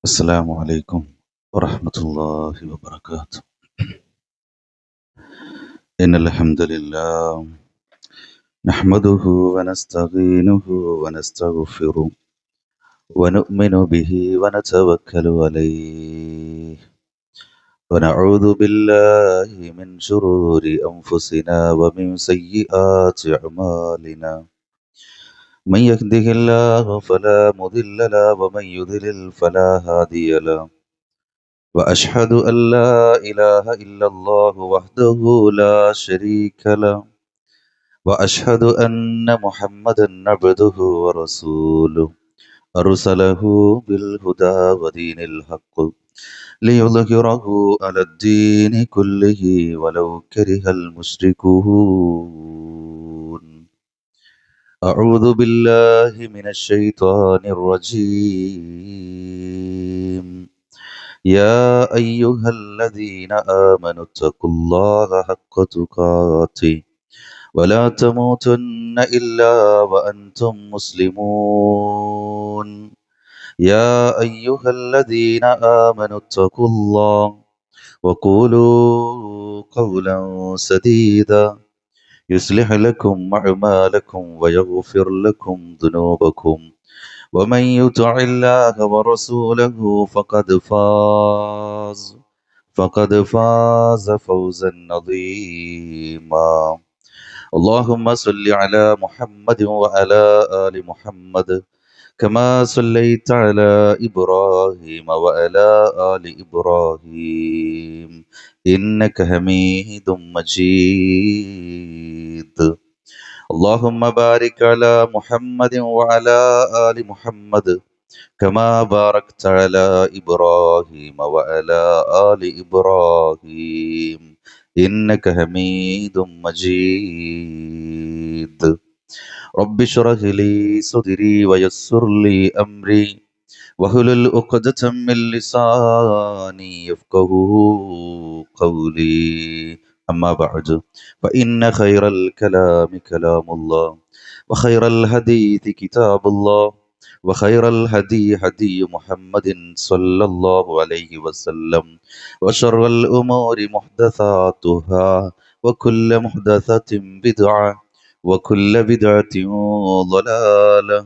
السلام عليكم ورحمة الله وبركاته. إن الحمد لله نحمده ونستعينه ونستغفره ونؤمن به ونتوكل عليه ونعوذ بالله من شرور أنفسنا ومن سيئات أعمالنا. من يهده الله فلا مضل له ومن يضلل فلا هادي له. وأشهد أن لا إله إلا الله وحده لا شريك له. وأشهد أن محمدا عبده ورسوله أرسله بالهدى ودين الحق ليظهره على الدين كله ولو كره المشركون. أعوذ بالله من الشيطان الرجيم. يا أيها الذين آمنوا اتقوا الله حق تقاته ولا تموتن إلا وأنتم مسلمون. يا أيها الذين آمنوا اتقوا الله وقولوا قولا سديدا يصلح لكم أعمالكم ويغفر لكم ذنوبكم. ومن يطع الله ورسوله فقد فاز فوزا عظيما. اللهم صل على محمد وعلى آل محمد كما صليت على إبراهيم وعلى آل إبراهيم إنك حميد مجيد. اللهم بارك على محمد وعلى آل محمد كما باركت على إبراهيم وعلى آل إبراهيم إنك حميد مجيد. رب اشرح لي صدري ويسر لي أمري واحلل عقدة من لساني يفقهوا قولي. أما بعد فإن خير الكلام كلام الله وخير الحديث كتاب الله وخير الهدي هدي محمد صلى الله عليه وسلم وشر الأمور محدثاتها وكل محدثة بدعة وكل بدعة ضلالة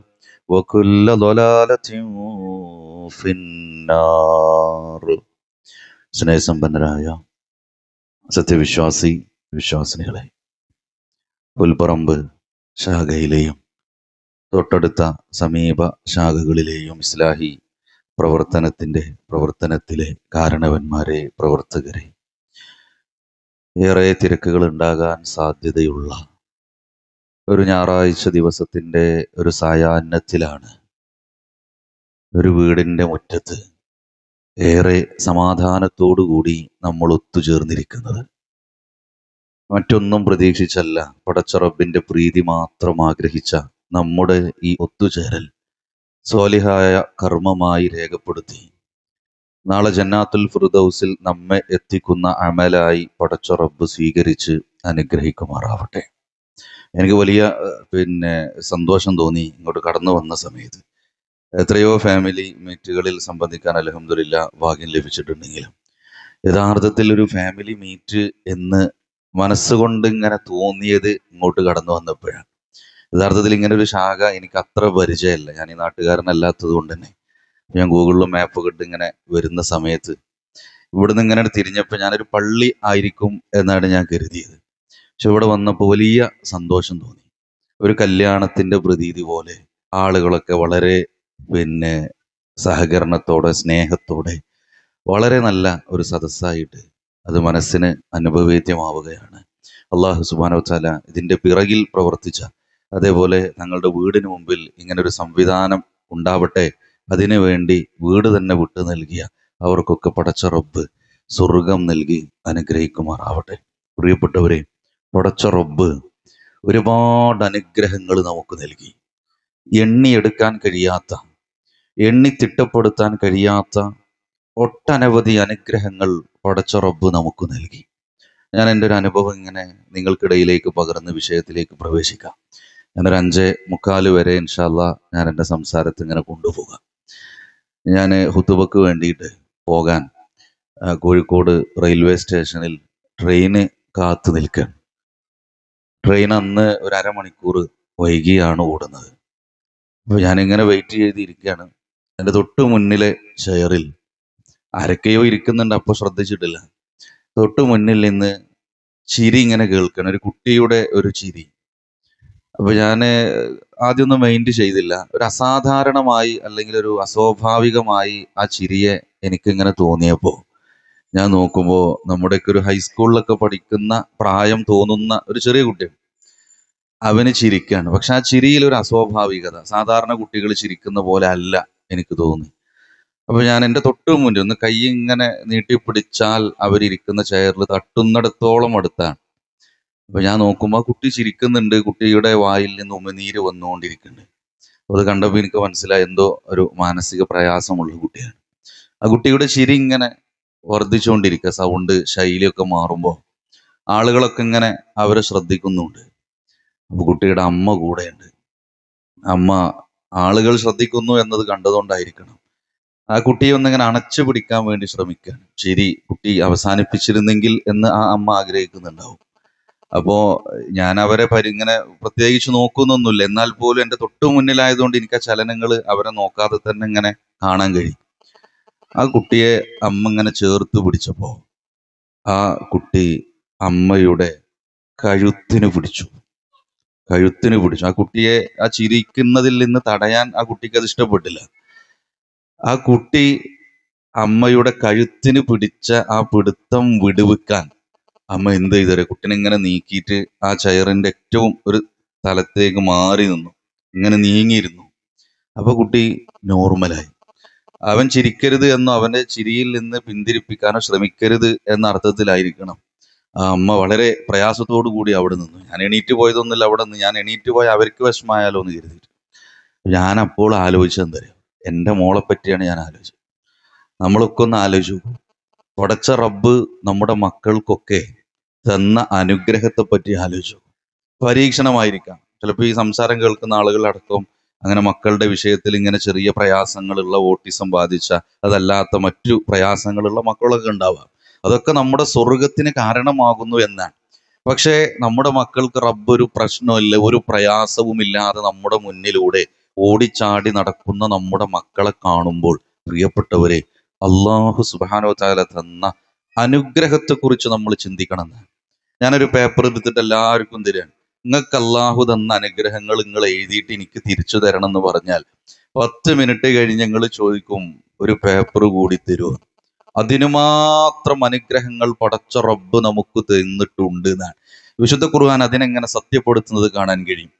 وكل ضلالة في النار. സ്നേഹസമ്പന്നരായ സത്യവിശ്വാസി വിശ്വാസിനികളെ, പുൽപ്പറമ്പ് ശാഖയിലെയും തൊട്ടടുത്ത സമീപ ശാഖകളിലെയും ഇസ്ലാഹി പ്രവർത്തനത്തിലെ കാരണവന്മാരെ, പ്രവർത്തകരെ, ഏറെ തിരക്കുകൾ ഉണ്ടാകാൻ സാധ്യതയുള്ള ഒരു ഞായറാഴ്ച ദിവസത്തിൻ്റെ ഒരു സായാഹ്നത്തിലാണ് ഒരു വീടിൻ്റെ മുറ്റത്ത് ഏറെ സമാധാനത്തോടുകൂടി നമ്മൾ ഒത്തുചേർന്നിരിക്കുന്നത്. മറ്റൊന്നും പ്രതീക്ഷിച്ചല്ല, പടച്ച റബ്ബിന്റെ പ്രീതി മാത്രം ആഗ്രഹിച്ച നമ്മുടെ ഈ ഒത്തുചേരൽ സ്വാലിഹായ കർമ്മമായി രേഖപ്പെടുത്തി നാളെ ജന്നാത്തുൽ ഫിർദൗസിൽ നമ്മെ എത്തിക്കുന്ന അമലായി പടച്ച റബ്ബ് സ്വീകരിച്ച് അനുഗ്രഹിക്കുമാറാവട്ടെ. എനിക്ക് വലിയ സന്തോഷം തോന്നി ഇങ്ങോട്ട് കടന്നു വന്ന സമയത്ത്. എത്രയോ ഫാമിലി മീറ്റുകളിൽ സംബന്ധിക്കാൻ അൽഹംദുലില്ലാ ഭാഗ്യം ലഭിച്ചിട്ടുണ്ടെങ്കിലും യഥാർത്ഥത്തിൽ ഒരു ഫാമിലി മീറ്റ് എന്ന് മനസ്സുകൊണ്ട് ഇങ്ങനെ തോന്നിയത് ഇങ്ങോട്ട് കടന്നു വന്നപ്പോഴാണ്. യഥാർത്ഥത്തിൽ ഇങ്ങനെ ഒരു ശാഖ എനിക്ക് അത്ര പരിചയമല്ല. ഞാൻ ഈ നാട്ടുകാരനല്ലാത്തത് കൊണ്ട് തന്നെ ഞാൻ ഗൂഗിളിലും മാപ്പൊക്കെ ഇട്ട് ഇങ്ങനെ വരുന്ന സമയത്ത് ഇവിടുന്ന് ഇങ്ങനെ തിരിഞ്ഞപ്പോൾ ഞാനൊരു പള്ളി ആയിരിക്കും എന്നാണ് ഞാൻ കരുതിയത്. പക്ഷെ ഇവിടെ വന്നപ്പോൾ വലിയ സന്തോഷം തോന്നി. ഒരു കല്യാണത്തിൻ്റെ പ്രതീതി പോലെ ആളുകളൊക്കെ വളരെ സഹകരണത്തോടെ, സ്നേഹത്തോടെ, വളരെ നല്ല ഒരു സദസ്സായിട്ട് അത് മനസ്സിന് അനുഭവേദ്യമാവുകയാണ്. അള്ളാഹു സുബ്ഹാനഹു വ തആല ഇതിൻ്റെ പിറകിൽ പ്രവർത്തിച്ച, അതേപോലെ തങ്ങളുടെ വീടിന് മുമ്പിൽ ഇങ്ങനൊരു സംവിധാനം ഉണ്ടാവട്ടെ, അതിനു വേണ്ടി വീട് തന്നെ വിട്ടു നൽകിയ അവർക്കൊക്കെ പടച്ച റബ്ബ് സ്വർഗം നൽകി അനുഗ്രഹിക്കുമാറാവട്ടെ. പ്രിയപ്പെട്ടവരെ, പടച്ച റബ്ബ് ഒരുപാട് അനുഗ്രഹങ്ങൾ നമുക്ക് നൽകി. എണ്ണിയെടുക്കാൻ കഴിയാത്ത, എണ്ണി തിട്ടപ്പെടുത്താൻ കഴിയാത്ത ഒട്ടനവധി അനുഗ്രഹങ്ങൾ പടച്ച റബ്ബ് നമുക്ക് നൽകി. ഞാൻ എൻ്റെ ഒരു അനുഭവം ഇങ്ങനെ നിങ്ങൾക്കിടയിലേക്ക് പകർന്ന് വിഷയത്തിലേക്ക് പ്രവേശിക്കാം. ഞാനൊരു 5:45 വരെ ഇൻഷാല്ലാ ഞാൻ എൻ്റെ സംസാരത്തെ ഇങ്ങനെ കൊണ്ടുപോകാം. ഞാൻ ഹുത്തുബക്ക് വേണ്ടിയിട്ട് പോകാൻ കോഴിക്കോട് റെയിൽവേ സ്റ്റേഷനിൽ ട്രെയിന് കാത്തു നിൽക്കുകയാണ്. ട്രെയിൻ അന്ന് ഒരു അരമണിക്കൂർ വൈകിയാണ് ഓടുന്നത്. അപ്പോൾ ഞാനിങ്ങനെ വെയിറ്റ് ചെയ്തിരിക്കുകയാണ്. എൻ്റെ തൊട്ട് മുന്നിലെ ചെയറിൽ ആരൊക്കെയോ ഇരിക്കുന്നുണ്ട്, അപ്പോൾ ശ്രദ്ധിച്ചിട്ടില്ല. തൊട്ട് മുന്നിൽ നിന്ന് ചിരി ഇങ്ങനെ കേൾക്കണം, ഒരു കുട്ടിയുടെ ഒരു ചിരി. അപ്പൊ ഞാൻ ആദ്യമൊന്നും മൈൻഡ് ചെയ്തില്ല. ഒരു അസാധാരണമായി അല്ലെങ്കിൽ ഒരു അസ്വാഭാവികമായി ആ ചിരിയെ എനിക്കിങ്ങനെ തോന്നിയപ്പോൾ ഞാൻ നോക്കുമ്പോൾ നമ്മുടെയൊക്കെ ഒരു ഹൈസ്കൂളിലൊക്കെ പഠിക്കുന്ന പ്രായം തോന്നുന്ന ഒരു ചെറിയ കുട്ടി, അവന് ചിരിക്കാണ്. പക്ഷെ ആ ചിരിയിൽ ഒരു അസ്വാഭാവികത, സാധാരണ കുട്ടികൾ ചിരിക്കുന്ന പോലെ അല്ല എനിക്ക് തോന്നി. അപ്പൊ ഞാൻ എൻ്റെ തൊട്ട് മുന്നിൽ ഒന്ന് കൈ ഇങ്ങനെ നീട്ടിപ്പിടിച്ചാൽ അവരിയ്ക്കുന്ന ചെയറിൽ തട്ടുന്നിടത്തോളം അടുത്താണ്. അപ്പൊ ഞാൻ നോക്കുമ്പോൾ കുട്ടി ചിരിക്കുന്നുണ്ട്, കുട്ടിയുടെ വായിൽ നിന്ന് ഉമിനീര് വന്നുകൊണ്ടിരിക്കുന്നുണ്ട്. അത് കണ്ടപ്പോൾ എനിക്ക് മനസ്സിലായി എന്തോ ഒരു മാനസിക പ്രയാസമുള്ള കുട്ടിയാണ്. ആ കുട്ടിയുടെ ചിരി ഇങ്ങനെ വർദ്ധിച്ചുകൊണ്ടിരിക്കുക, സൗണ്ട് ശൈലിയൊക്കെ മാറുമ്പോൾ ആളുകളൊക്കെ ഇങ്ങനെ അവരെ ശ്രദ്ധിക്കുന്നുണ്ട്. അപ്പൊ കുട്ടിയുടെ അമ്മ കൂടെയുണ്ട്. അമ്മ ആളുകൾ ശ്രദ്ധിക്കുന്നു എന്നത് കണ്ടതുകൊണ്ടായിരിക്കണം ആ കുട്ടിയെ ഒന്നിങ്ങനെ അണച്ചു പിടിക്കാൻ വേണ്ടി ശ്രമിക്കുകയാണ്. ചിരി കുട്ടി അവസാനിപ്പിച്ചിരുന്നെങ്കിൽ എന്ന് ആ അമ്മ ആഗ്രഹിക്കുന്നുണ്ടാവും. അപ്പോ ഞാൻ അവരെ ഇങ്ങനെ പ്രത്യേകിച്ച് നോക്കുന്നൊന്നുമില്ല, എന്നാൽ പോലും എൻ്റെ തൊട്ടു മുന്നിലായതുകൊണ്ട് എനിക്ക് ആ ചലനങ്ങൾ അവരെ നോക്കാതെ തന്നെ ഇങ്ങനെ കാണാൻ കഴിയും. ആ കുട്ടിയെ അമ്മ ഇങ്ങനെ ചേർത്ത് പിടിച്ചപ്പോ ആ കുട്ടി അമ്മയുടെ കഴുത്തിന് പിടിച്ചു. ആ കുട്ടിയെ ആ ചിരിക്കുന്നതിൽ നിന്ന് തടയാൻ ആ കുട്ടിക്ക് അത് ഇഷ്ടപ്പെട്ടില്ല. ആ കുട്ടി അമ്മയുടെ കഴുത്തിന് പിടിച്ച ആ പിടുത്തം വിടുവിക്കാൻ അമ്മ എന്ത് ചെയ്തേ, കുട്ടിനെ ഇങ്ങനെ നീക്കിയിട്ട് ആ ചെയറിന്റെ ഏറ്റവും ഒരു സ്ഥലത്തേക്ക് മാറി നിന്നു, ഇങ്ങനെ നീങ്ങിയിരുന്നു. അപ്പൊ കുട്ടി നോർമലായി. അവൻ ചിരിക്കരുത് എന്നോ അവന്റെ ചിരിയിൽ നിന്ന് പിന്തിരിപ്പിക്കാനോ ശ്രമിക്കരുത് എന്ന അർത്ഥത്തിലായിരിക്കണം ആ അമ്മ വളരെ പ്രയാസത്തോടു കൂടി അവിടെ നിന്നു. ഞാൻ എണീറ്റ് പോയതൊന്നുമില്ല, അവിടെ നിന്ന് ഞാൻ എണീറ്റ് പോയ അവർക്ക് വിഷമായാലോ എന്ന് കരുതിയിട്ട് ഞാൻ അപ്പോൾ ആലോചിച്ചെന്തറിയാം, എൻ്റെ മോളെ പറ്റിയാണ് ഞാൻ ആലോചിച്ചത്. നമ്മളൊക്കെ ഒന്ന് ആലോചിച്ചു, പടച്ച റബ്ബ് നമ്മുടെ മക്കൾക്കൊക്കെ തന്ന അനുഗ്രഹത്തെ പറ്റി ആലോചിച്ചു. പരീക്ഷണമായിരിക്കാം ചിലപ്പോൾ ഈ സംസാരം കേൾക്കുന്ന ആളുകളടക്കം അങ്ങനെ മക്കളുടെ വിഷയത്തിൽ ഇങ്ങനെ ചെറിയ പ്രയാസങ്ങളുള്ള, ഓട്ടിസം ബാധിച്ച അതല്ലാത്ത മറ്റു പ്രയാസങ്ങളുള്ള മക്കളൊക്കെ ഉണ്ടാവാം. അതൊക്കെ നമ്മുടെ സ്വർഗത്തിന് കാരണമാകുന്നു എന്നാണ്. പക്ഷേ നമ്മുടെ മക്കൾക്ക് റബ്ബ് ഒരു പ്രശ്നമില്ല, ഒരു പ്രയാസവും ഇല്ലാതെ നമ്മുടെ മുന്നിലൂടെ ഓടിച്ചാടി നടക്കുന്ന നമ്മുടെ മക്കളെ കാണുമ്പോൾ പ്രിയപ്പെട്ടവരെ, അള്ളാഹു സുബ്ഹാനഹു വ തആല തന്ന അനുഗ്രഹത്തെക്കുറിച്ച് നമ്മൾ ചിന്തിക്കണം. ഞാനൊരു പേപ്പർ എടുത്തിട്ട് എല്ലാവർക്കും തരാണ്, നിങ്ങൾക്ക് അള്ളാഹു തന്ന അനുഗ്രഹങ്ങൾ നിങ്ങൾ എഴുതിയിട്ട് എനിക്ക് തിരിച്ചു തരണം എന്ന് പറഞ്ഞാൽ 10 മിനിറ്റ് കഴിഞ്ഞ് ഞങ്ങൾ ചോദിക്കും ഒരു പേപ്പർ കൂടി തരുമോ. അതിനു മാത്രം അനുഗ്രഹങ്ങൾ പടച്ച റബ്ബ് നമുക്ക് തന്നിട്ടുണ്ട് എന്നാണ് വിശുദ്ധ ഖുർആൻ അതിനെങ്ങനെ സത്യപ്പെടുത്തുന്നത് കാണാൻ കഴിയും.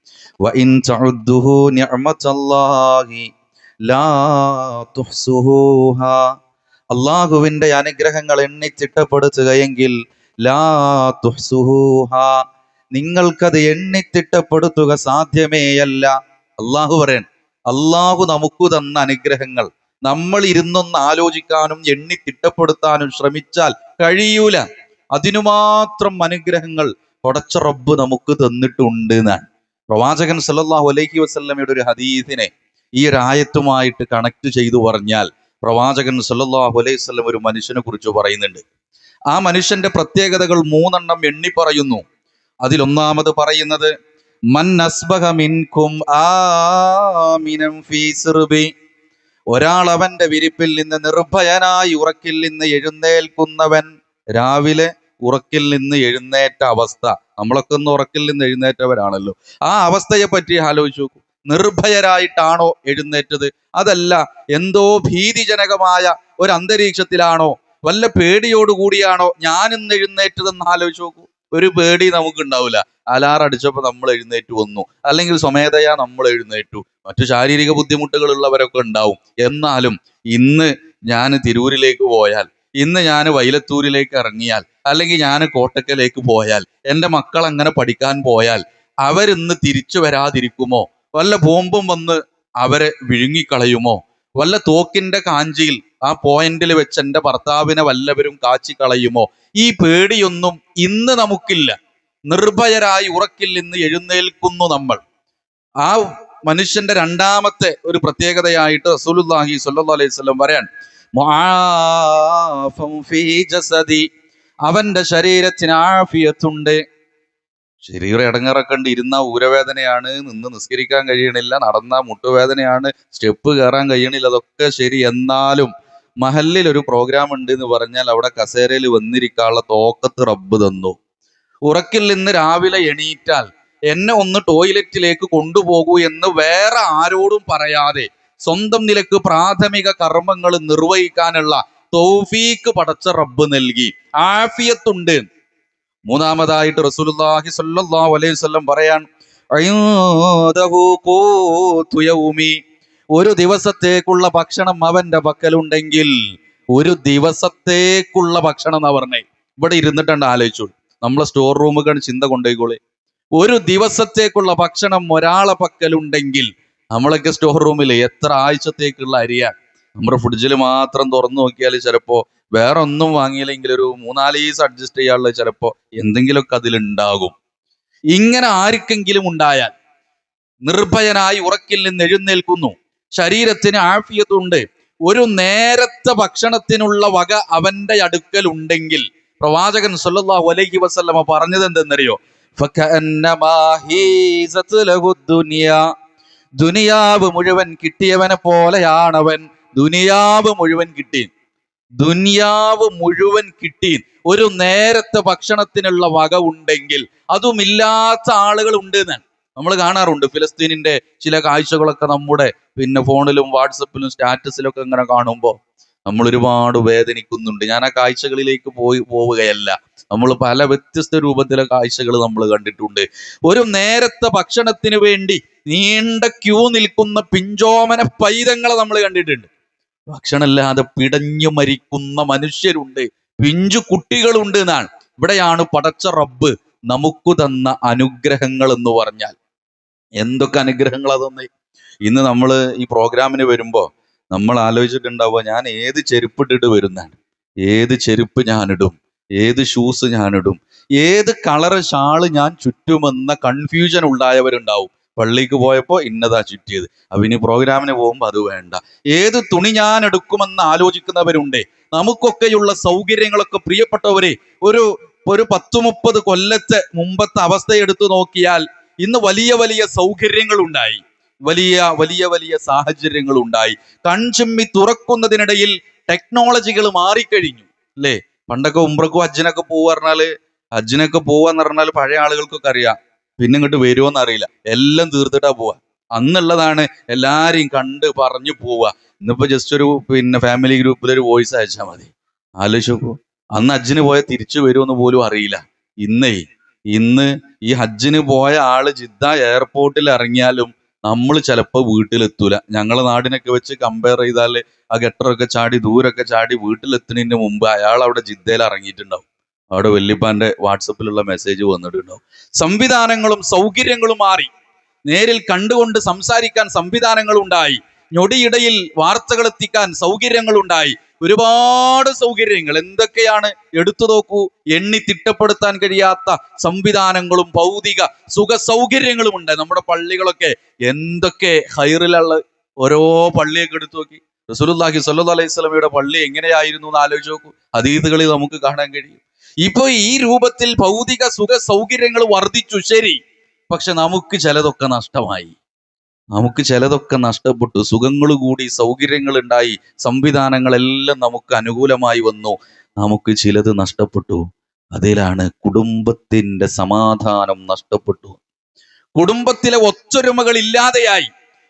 വഇൻ തഉദ്ദുഹു നിഅമതല്ലാഹി ലാ തുഹ്സുഹൂഹാ, അള്ളാഹുവിന്റെ അനുഗ്രഹങ്ങൾ എണ്ണി ചിട്ടപ്പെടുത്തുകയെങ്കിൽ ലാ തുഹ്സുഹൂഹാ, നിങ്ങൾക്കത് എണ്ണിത്തിട്ടപ്പെടുത്തുക സാധ്യമേയല്ല. അള്ളാഹു പറയാൻ, അള്ളാഹു നമുക്ക് തന്ന അനുഗ്രഹങ്ങൾ നമ്മൾ ഇരുന്നൊന്ന് ആലോചിക്കാനും എണ്ണി തിട്ടപ്പെടുത്താനും ശ്രമിച്ചാൽ കഴിയൂല. അതിനു മാത്രം അനുഗ്രഹങ്ങൾ പടച്ച റബ്ബ് നമുക്ക് തന്നിട്ടുണ്ട് എന്നാണ് പ്രവാചകൻ സല്ലല്ലാഹു അലൈഹി വസല്ലമയുടെ ഒരു ഹദീസിനെ ഈ ഒരു ആയത്തുമായിട്ട് കണക്ട് ചെയ്തു പറഞ്ഞാൽ, പ്രവാചകൻ സല്ലല്ലാഹു അലൈഹി വസല്ലം ഒരു മനുഷ്യനെ കുറിച്ച് പറയുന്നുണ്ട്. ആ മനുഷ്യന്റെ പ്രത്യേകതകൾ 3 എണ്ണി പറയുന്നു. അതിലൊന്നാമത് പറയുന്നത്, മൻ അസ്ബഹ മിൻകും ആമിനൻ ഫീ സിർബി, ഒരാൾ അവന്റെ വിരിപ്പിൽ നിന്ന് നിർഭയനായി ഉറക്കിൽ നിന്ന് എഴുന്നേൽക്കുന്നവൻ. രാവിലെ ഉറക്കിൽ നിന്ന് എഴുന്നേറ്റ അവസ്ഥ, നമ്മളൊക്കെ ഒന്ന് ഉറക്കിൽ നിന്ന് എഴുന്നേറ്റവരാണല്ലോ, ആ അവസ്ഥയെ പറ്റി ആലോചിച്ചു നോക്കൂ. നിർഭയരായിട്ടാണോ എഴുന്നേറ്റത്? അതല്ല എന്തോ ഭീതിജനകമായ ഒരു അന്തരീക്ഷത്തിലാണോ, വല്ല പേടിയോടുകൂടിയാണോ ഞാൻ ഇന്ന് എഴുന്നേറ്റതെന്ന് ആലോചിച്ച് നോക്കൂ. ഒരു പേടി നമുക്ക് ഉണ്ടാവില്ല. അലാറം അടിച്ചപ്പോൾ നമ്മൾ എഴുന്നേറ്റ് വന്നു, അല്ലെങ്കിൽ സ്വമേധയാ നമ്മൾ എഴുന്നേറ്റു. മറ്റു ശാരീരിക ബുദ്ധിമുട്ടുകൾ ഉള്ളവരൊക്കെ ഉണ്ടാവും. എന്നാലും ഇന്ന് ഞാൻ തിരൂരിലേക്ക് പോയാൽ, ഇന്ന് ഞാൻ വൈലത്തൂരിലേക്ക് ഇറങ്ങിയാൽ, അല്ലെങ്കിൽ ഞാൻ കോട്ടക്കലേക്ക് പോയാൽ, എൻ്റെ മക്കൾ അങ്ങനെ പഠിക്കാൻ പോയാൽ അവരിന്ന് തിരിച്ചു വരാതിരിക്കുമോ? വല്ല ബോംബും വന്ന് അവരെ വിഴുങ്ങിക്കളയുമോ? വല്ല തോക്കിന്റെ കാഞ്ചിയിൽ ആ പോയിന്റിൽ വെച്ച് എൻ്റെ ഭർത്താവിനെ വല്ലവരും കാച്ചിക്കളയുമോ? ഈ പേടിയൊന്നും ഇന്ന് നമുക്കില്ല. നിർഭയരായി ഉറക്കിൽ നിന്ന് എഴുന്നേൽക്കുന്നു നമ്മൾ. ആ മനുഷ്യന്റെ രണ്ടാമത്തെ ഒരു പ്രത്യേകതയായിട്ട് റസൂലുള്ളാഹി സ്വല്ലല്ലാഹു അലൈഹി വസല്ലം പറയാൻ, മുആഫൻ ഫീ ജസദി, അവന്റെ ശരീരത്തിന് ആഫിയത്തുണ്ട്. ശരീരം ഇടങ്ങറൊക്കെ ഉണ്ട്, ഇരുന്ന ഊരവേദനയാണ്, നിന്ന് നിസ്കരിക്കാൻ കഴിയണില്ല, നടന്ന മുട്ടുവേദനയാണ്, സ്റ്റെപ്പ് കയറാൻ കഴിയണില്ല, അതൊക്കെ ശരി. എന്നാലും മഹല്ലിൽ ഒരു പ്രോഗ്രാം ഉണ്ട് എന്ന് പറഞ്ഞാൽ അവിടെ കസേരയിൽ വന്നിരിക്കാനുള്ള തോക്കത്ത് റബ്ബ് തന്നു. ഉറക്കിൽ നിന്ന് രാവിലെ എണീറ്റാൽ എന്നെ ഒന്ന് ടോയ്ലറ്റിലേക്ക് കൊണ്ടുപോകൂ എന്ന് വേറെ ആരോടും പറയാതെ സ്വന്തം നിലക്ക് പ്രാഥമിക കർമ്മങ്ങൾ നിർവഹിക്കാനുള്ള തൗഫീക്ക് പടച്ച റബ്ബ് നൽകി. ആഫിയത്തുണ്ട്. മൂന്നാമതായിട്ട് റസൂലുള്ളാഹി സ്വല്ലല്ലാഹു അലൈഹി വസല്ലം പറയാൻ, ഇൻദഹു ഖൂതു യൗമി, ഒരു ദിവസത്തേക്കുള്ള ഭക്ഷണം അവന്റെ പക്കലുണ്ടെങ്കിൽ, ഒരു ദിവസത്തേക്കുള്ള ഭക്ഷണം എന്നാ പറഞ്ഞേ. ഇവിടെ ഇരുന്നിട്ടുണ്ട് ആലോചിച്ചു, നമ്മളെ സ്റ്റോർ റൂമുകൾ ചിന്ത കൊണ്ടുപോയിക്കോളെ. ഒരു ദിവസത്തേക്കുള്ള ഭക്ഷണം ഒരാളെ പക്കലുണ്ടെങ്കിൽ, നമ്മളൊക്കെ സ്റ്റോർ റൂമിൽ എത്ര ആഴ്ചത്തേക്കുള്ള അരിയാണ്. നമ്മുടെ ഫ്രിഡ്ജിൽ മാത്രം തുറന്നു നോക്കിയാൽ ചിലപ്പോ വേറെ ഒന്നും വാങ്ങിയില്ലെങ്കിൽ ഒരു 3-4 ദിവസം അഡ്ജസ്റ്റ് ചെയ്യാനുള്ള ചിലപ്പോ എന്തെങ്കിലുമൊക്കെ അതിലുണ്ടാകും. ഇങ്ങനെ ആർക്കെങ്കിലും ഉണ്ടായാൽ നിർഭയനായി ഉറക്കിൽ നിന്ന് എഴുന്നേൽക്കുന്നു, ശരീരത്തിന് ആഫിയത്തുണ്ട്, ഒരു നേരത്തെ ഭക്ഷണത്തിനുള്ള വക അവന്റെ അടുക്കൽ ഉണ്ടെങ്കിൽ, പ്രവാചകൻ സല്ലല്ലാഹു അലൈഹി വസല്ലമ പറഞ്ഞത് എന്തെന്നറിയോ? ദുനിയാവ് മുഴുവൻ കിട്ടിയവനെ പോലെയാണവൻ. ദുനിയാവ് മുഴുവൻ കിട്ടി, ദുനിയാവ് മുഴുവൻ കിട്ടി, ഒരു നേരത്തെ ഭക്ഷണത്തിനുള്ള വക ഉണ്ടെങ്കിൽ. അതുമില്ലാത്ത ആളുകൾ ഉണ്ട് എന്നാണ് നമ്മൾ കാണാറുണ്ട്. ഫിലിസ്തീനിന്റെ ചില കാഴ്ചകളൊക്കെ നമ്മുടെ ഫോണിലും വാട്സപ്പിലും സ്റ്റാറ്റസിലൊക്കെ ഇങ്ങനെ കാണുമ്പോൾ നമ്മൾ ഒരുപാട് വേദനിക്കുന്നുണ്ട്. ഞാൻ ആ കാഴ്ചകളിലേക്ക് പോവുകയല്ല. നമ്മൾ പല വ്യത്യസ്ത രൂപത്തിലെ കാഴ്ചകൾ നമ്മൾ കണ്ടിട്ടുണ്ട്. ഒരു നേരത്തെ ഭക്ഷണത്തിന് വേണ്ടി നീണ്ട ക്യൂ നിൽക്കുന്ന പിഞ്ചോമന പൈതങ്ങളെ നമ്മൾ കണ്ടിട്ടുണ്ട്. ഭക്ഷണമില്ലാതെ പിടഞ്ഞു മരിക്കുന്ന മനുഷ്യരുണ്ട്, പിഞ്ചു കുട്ടികളുണ്ട് എന്നാണ്. ഇവിടെയാണ് പടച്ച റബ്ബ് നമുക്ക് തന്ന അനുഗ്രഹങ്ങൾ എന്ന് പറഞ്ഞാൽ. എന്തൊക്കെ അനുഗ്രഹങ്ങൾ അതൊന്നേ. ഇന്ന് നമ്മൾ ഈ പ്രോഗ്രാമിന് വരുമ്പോ നമ്മൾ ആലോചിച്ചിട്ടുണ്ടാവുക, ഞാൻ ഏത് ചെരുപ്പിട്ടിട്ട് വരുന്നതാണ്, ഏത് ചെരുപ്പ് ഞാനിടും, ഏത് ഷൂസ് ഞാനിടും, ഏത് കളറ് ഷാള് ഞാൻ ചുറ്റുമെന്ന കൺഫ്യൂഷൻ ഉണ്ടായവരുണ്ടാവും. പള്ളിക്ക് പോയപ്പോൾ ഇന്നതാ ചുറ്റിയത്, അപ്പൊ ഇനി പ്രോഗ്രാമിന് പോകുമ്പോൾ അത് വേണ്ട. ഏത് തുണി ഞാൻ എടുക്കുമെന്ന് ആലോചിക്കുന്നവരുണ്ട്. നമുക്കൊക്കെയുള്ള സൗകര്യങ്ങളൊക്കെ പ്രിയപ്പെട്ടവരെ, ഒരു 10-30 കൊല്ലത്തെ മുമ്പത്തെ അവസ്ഥ എടുത്തു നോക്കിയാൽ ഇന്ന് വലിയ വലിയ സൗകര്യങ്ങൾ ഉണ്ടായി, വലിയ വലിയ വലിയ സാഹചര്യങ്ങൾ ഉണ്ടായി. കൺചിമ്മി തുറക്കുന്നതിനിടയിൽ ടെക്നോളജികൾ മാറിക്കഴിഞ്ഞു അല്ലേ? പണ്ടൊക്കെ ഉംറക്കും ഹജ്ജിനൊക്കെ പോവാന്ന് പറഞ്ഞാൽ പഴയ ആളുകൾക്കൊക്കെ അറിയാം, പിന്നെ ഇങ്ങോട്ട് വരുമോന്ന് അറിയില്ല, എല്ലാം തീർത്തിട്ടാ പോവാ. അന്നുള്ളതാണ് എല്ലാരെയും കണ്ട് പറഞ്ഞു പോവുക. ഇന്നിപ്പോ ജസ്റ്റ് ഒരു ഫാമിലി ഗ്രൂപ്പിൽ ഒരു വോയിസ് അയച്ചാൽ മതി. ആലോചിച്ച് നോക്കൂ, അന്ന് ഹജ്ജിന് പോയാൽ തിരിച്ചു വരുമെന്ന് പോലും അറിയില്ല. ഇന്ന് ഈ ഹജ്ജിന് പോയ ആള് ജിദ്ദ എയർപോർട്ടിൽ ഇറങ്ങിയാലും നമ്മൾ ചിലപ്പോൾ വീട്ടിലെത്തൂല. ഞങ്ങളെ നാടിനൊക്കെ വെച്ച് കമ്പയർ ചെയ്താൽ ആ ഗട്ടറൊക്കെ ചാടി ദൂരൊക്കെ ചാടി വീട്ടിലെത്തുന്നതിന് മുമ്പ് അയാൾ അവിടെ ജിദ്ദയിൽ ഇറങ്ങിയിട്ടുണ്ടാവും. അവിടെ വല്യപ്പാന്റെ വാട്സപ്പിലുള്ള മെസ്സേജ് വന്നിട്ടുണ്ടാവും. സംവിധാനങ്ങളും സൗകര്യങ്ങളും മാറി. നേരിൽ കണ്ടുകൊണ്ട് സംസാരിക്കാൻ സംവിധാനങ്ങൾ ഉണ്ടായി. ഞൊടിയിടയിൽ വാർത്തകൾ എത്തിക്കാൻ സൗകര്യങ്ങൾ ഉണ്ടായി. ഒരുപാട് സൗകര്യങ്ങൾ എന്തൊക്കെയാണ് എടുത്തു നോക്കൂ. എണ്ണി തിട്ടപ്പെടുത്താൻ കഴിയാത്ത സംവിധാനങ്ങളും ഭൗതിക സുഖ സൗകര്യങ്ങളും ഉണ്ട്. നമ്മുടെ പള്ളികളൊക്കെ എന്തൊക്കെ ഹൈറിലുള്ള ഓരോ പള്ളിയൊക്കെ എടുത്തു നോക്കി. റസൂലുള്ളാഹി സ്വല്ലല്ലാഹു അലൈഹി വസല്ലമയുടെ പള്ളി എങ്ങനെയായിരുന്നു എന്ന് ആലോചിച്ച് നോക്കൂ. ഹദീസുകളിൽ നമുക്ക് കാണാൻ കഴിയും. ഇപ്പൊ ഈ രൂപത്തിൽ ഭൗതിക സുഖ സൗകര്യങ്ങൾ വർദ്ധിച്ചു, ശരി. പക്ഷെ നമുക്ക് ചിലതൊക്കെ നഷ്ടമായി, നമുക്ക് ചിലതൊക്കെ നഷ്ടപ്പെട്ടു. സുഖങ്ങൾ കൂടി, സൗകര്യങ്ങൾ ഉണ്ടായി, സംവിധാനങ്ങളെല്ലാം നമുക്ക് അനുകൂലമായി വന്നു. നമുക്ക് ചിലത് നഷ്ടപ്പെട്ടു. അതിലാണ് കുടുംബത്തിന്റെ സമാധാനം നഷ്ടപ്പെട്ടു. കുടുംബത്തിലെ ഒത്തൊരുമകൾ ഇല്ലാതെയായി,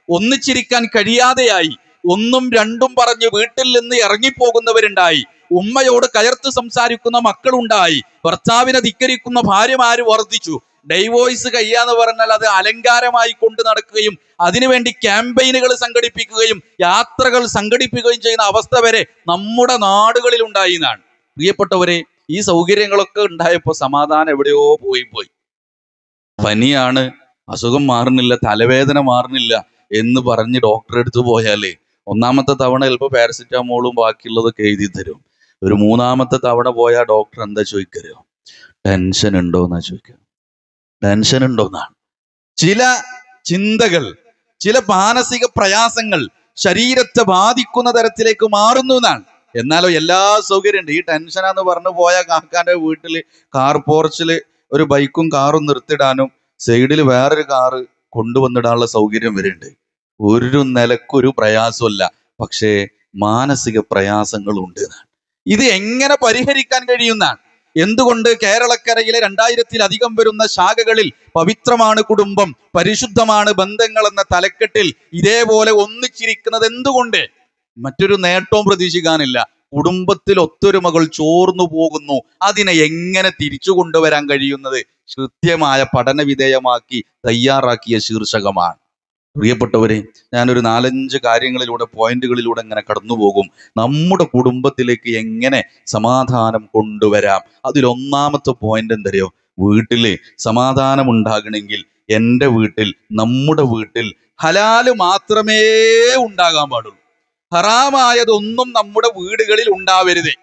ഒന്നിച്ചിരിക്കാൻ കഴിയാതെയായി, ഒന്നും രണ്ടും പറഞ്ഞ് വീട്ടിൽ നിന്ന് ഇറങ്ങിപ്പോകുന്നവരുണ്ടായി. ഉമ്മയോട് കയർത്ത് സംസാരിക്കുന്ന മക്കളുണ്ടായി. ഭർത്താവിനെ ധിക്കരിക്കുന്ന ഭാര്യമാര് വർദ്ധിച്ചു. ഡൈവോഴ്സ് കഴിയാന്ന് പറഞ്ഞാൽ അത് അലങ്കാരമായി കൊണ്ട് നടക്കുകയും അതിനുവേണ്ടി ക്യാമ്പയിനുകൾ സംഘടിപ്പിക്കുകയും യാത്രകൾ സംഘടിപ്പിക്കുകയും ചെയ്യുന്ന അവസ്ഥ വരെ നമ്മുടെ നാടുകളിൽ ഉണ്ടായി എന്നാണ്. പ്രിയപ്പെട്ടവരെ, ഈ സൗകര്യങ്ങളൊക്കെ ഉണ്ടായപ്പോൾ സമാധാനം എവിടെയോ പോയി. പനിയാണ്, അസുഖം മാറുന്നില്ല, തലവേദന മാറുന്നില്ല എന്ന് പറഞ്ഞ് ഡോക്ടറെ അടുത്ത് പോയാലേ ഒന്നാമത്തെ തവണ ചിലപ്പോൾ പാരസിറ്റാമോളും ബാക്കിയുള്ളതൊക്കെ എഴുതി തരും. ഒരു 3-ാമത്തെ തവണ പോയാൽ ഡോക്ടർ എന്താ ചോദിക്കറിയോ? ടെൻഷൻ ഉണ്ടോ എന്നാ ചോദിക്കുക. ടെൻഷൻ ഉണ്ടോന്നാണ്. ചിന്തകൾ, ചില മാനസിക പ്രയാസങ്ങൾ ശരീരത്തെ ബാധിക്കുന്ന തരത്തിലേക്ക് മാറുന്നു എന്നാണ്. എന്നാലോ എല്ലാ സൗകര്യം ഉണ്ട്. ഈ ടെൻഷനാന്ന് പറഞ്ഞു പോയ കാക്കാന്റെ വീട്ടില് കാർ പോർച്ചില് ഒരു ബൈക്കും കാറും നിർത്തിടാനും സൈഡിൽ വേറൊരു കാറ് കൊണ്ടുവന്നിടാനുള്ള സൗകര്യം വരുന്നുണ്ട്. ഒരു നിലക്കൊരു പ്രയാസമല്ല. പക്ഷേ മാനസിക പ്രയാസങ്ങളുണ്ട്. ഇത് എങ്ങനെ പരിഹരിക്കാൻ കഴിയുന്നതാണ്? എന്തുകൊണ്ട് കേരളക്കരയിലെ 2000-ലധികം വരുന്ന ശാഖകളിൽ പവിത്രമാണ് കുടുംബം, പരിശുദ്ധമാണ് ബന്ധങ്ങൾ എന്ന തലക്കെട്ടിൽ ഇതേപോലെ ഒന്നിച്ചിരിക്കുന്നത് എന്തുകൊണ്ട്? മറ്റൊരു നേട്ടവും പ്രതീക്ഷിക്കാനില്ല. കുടുംബത്തിൽ ഒത്തൊരുമകൾ ചോർന്നു പോകുന്നു. അതിനെ എങ്ങനെ തിരിച്ചു കൊണ്ടുവരാൻ കഴിയുന്നത് കൃത്യമായ പഠന വിധേയമാക്കി തയ്യാറാക്കിയ ശീർഷകമാണ്. പ്രിയപ്പെട്ടവരെ, ഞാനൊരു 4-5 കാര്യങ്ങളിലൂടെ, പോയിന്റുകളിലൂടെ ഇങ്ങനെ കടന്നുപോകും. നമ്മുടെ കുടുംബത്തിലേക്ക് എങ്ങനെ സമാധാനം കൊണ്ടുവരാം. അതിലൊന്നാമത്തെ പോയിന്റ് എന്തറിയോ? വീട്ടില് സമാധാനം ഉണ്ടാകണമെങ്കിൽ എൻ്റെ വീട്ടിൽ, നമ്മുടെ വീട്ടിൽ ഹലാല് മാത്രമേ ഉണ്ടാകാൻ പാടുള്ളൂ. ഹറാമായതൊന്നും നമ്മുടെ വീടുകളിൽ ഉണ്ടാവരുതേ.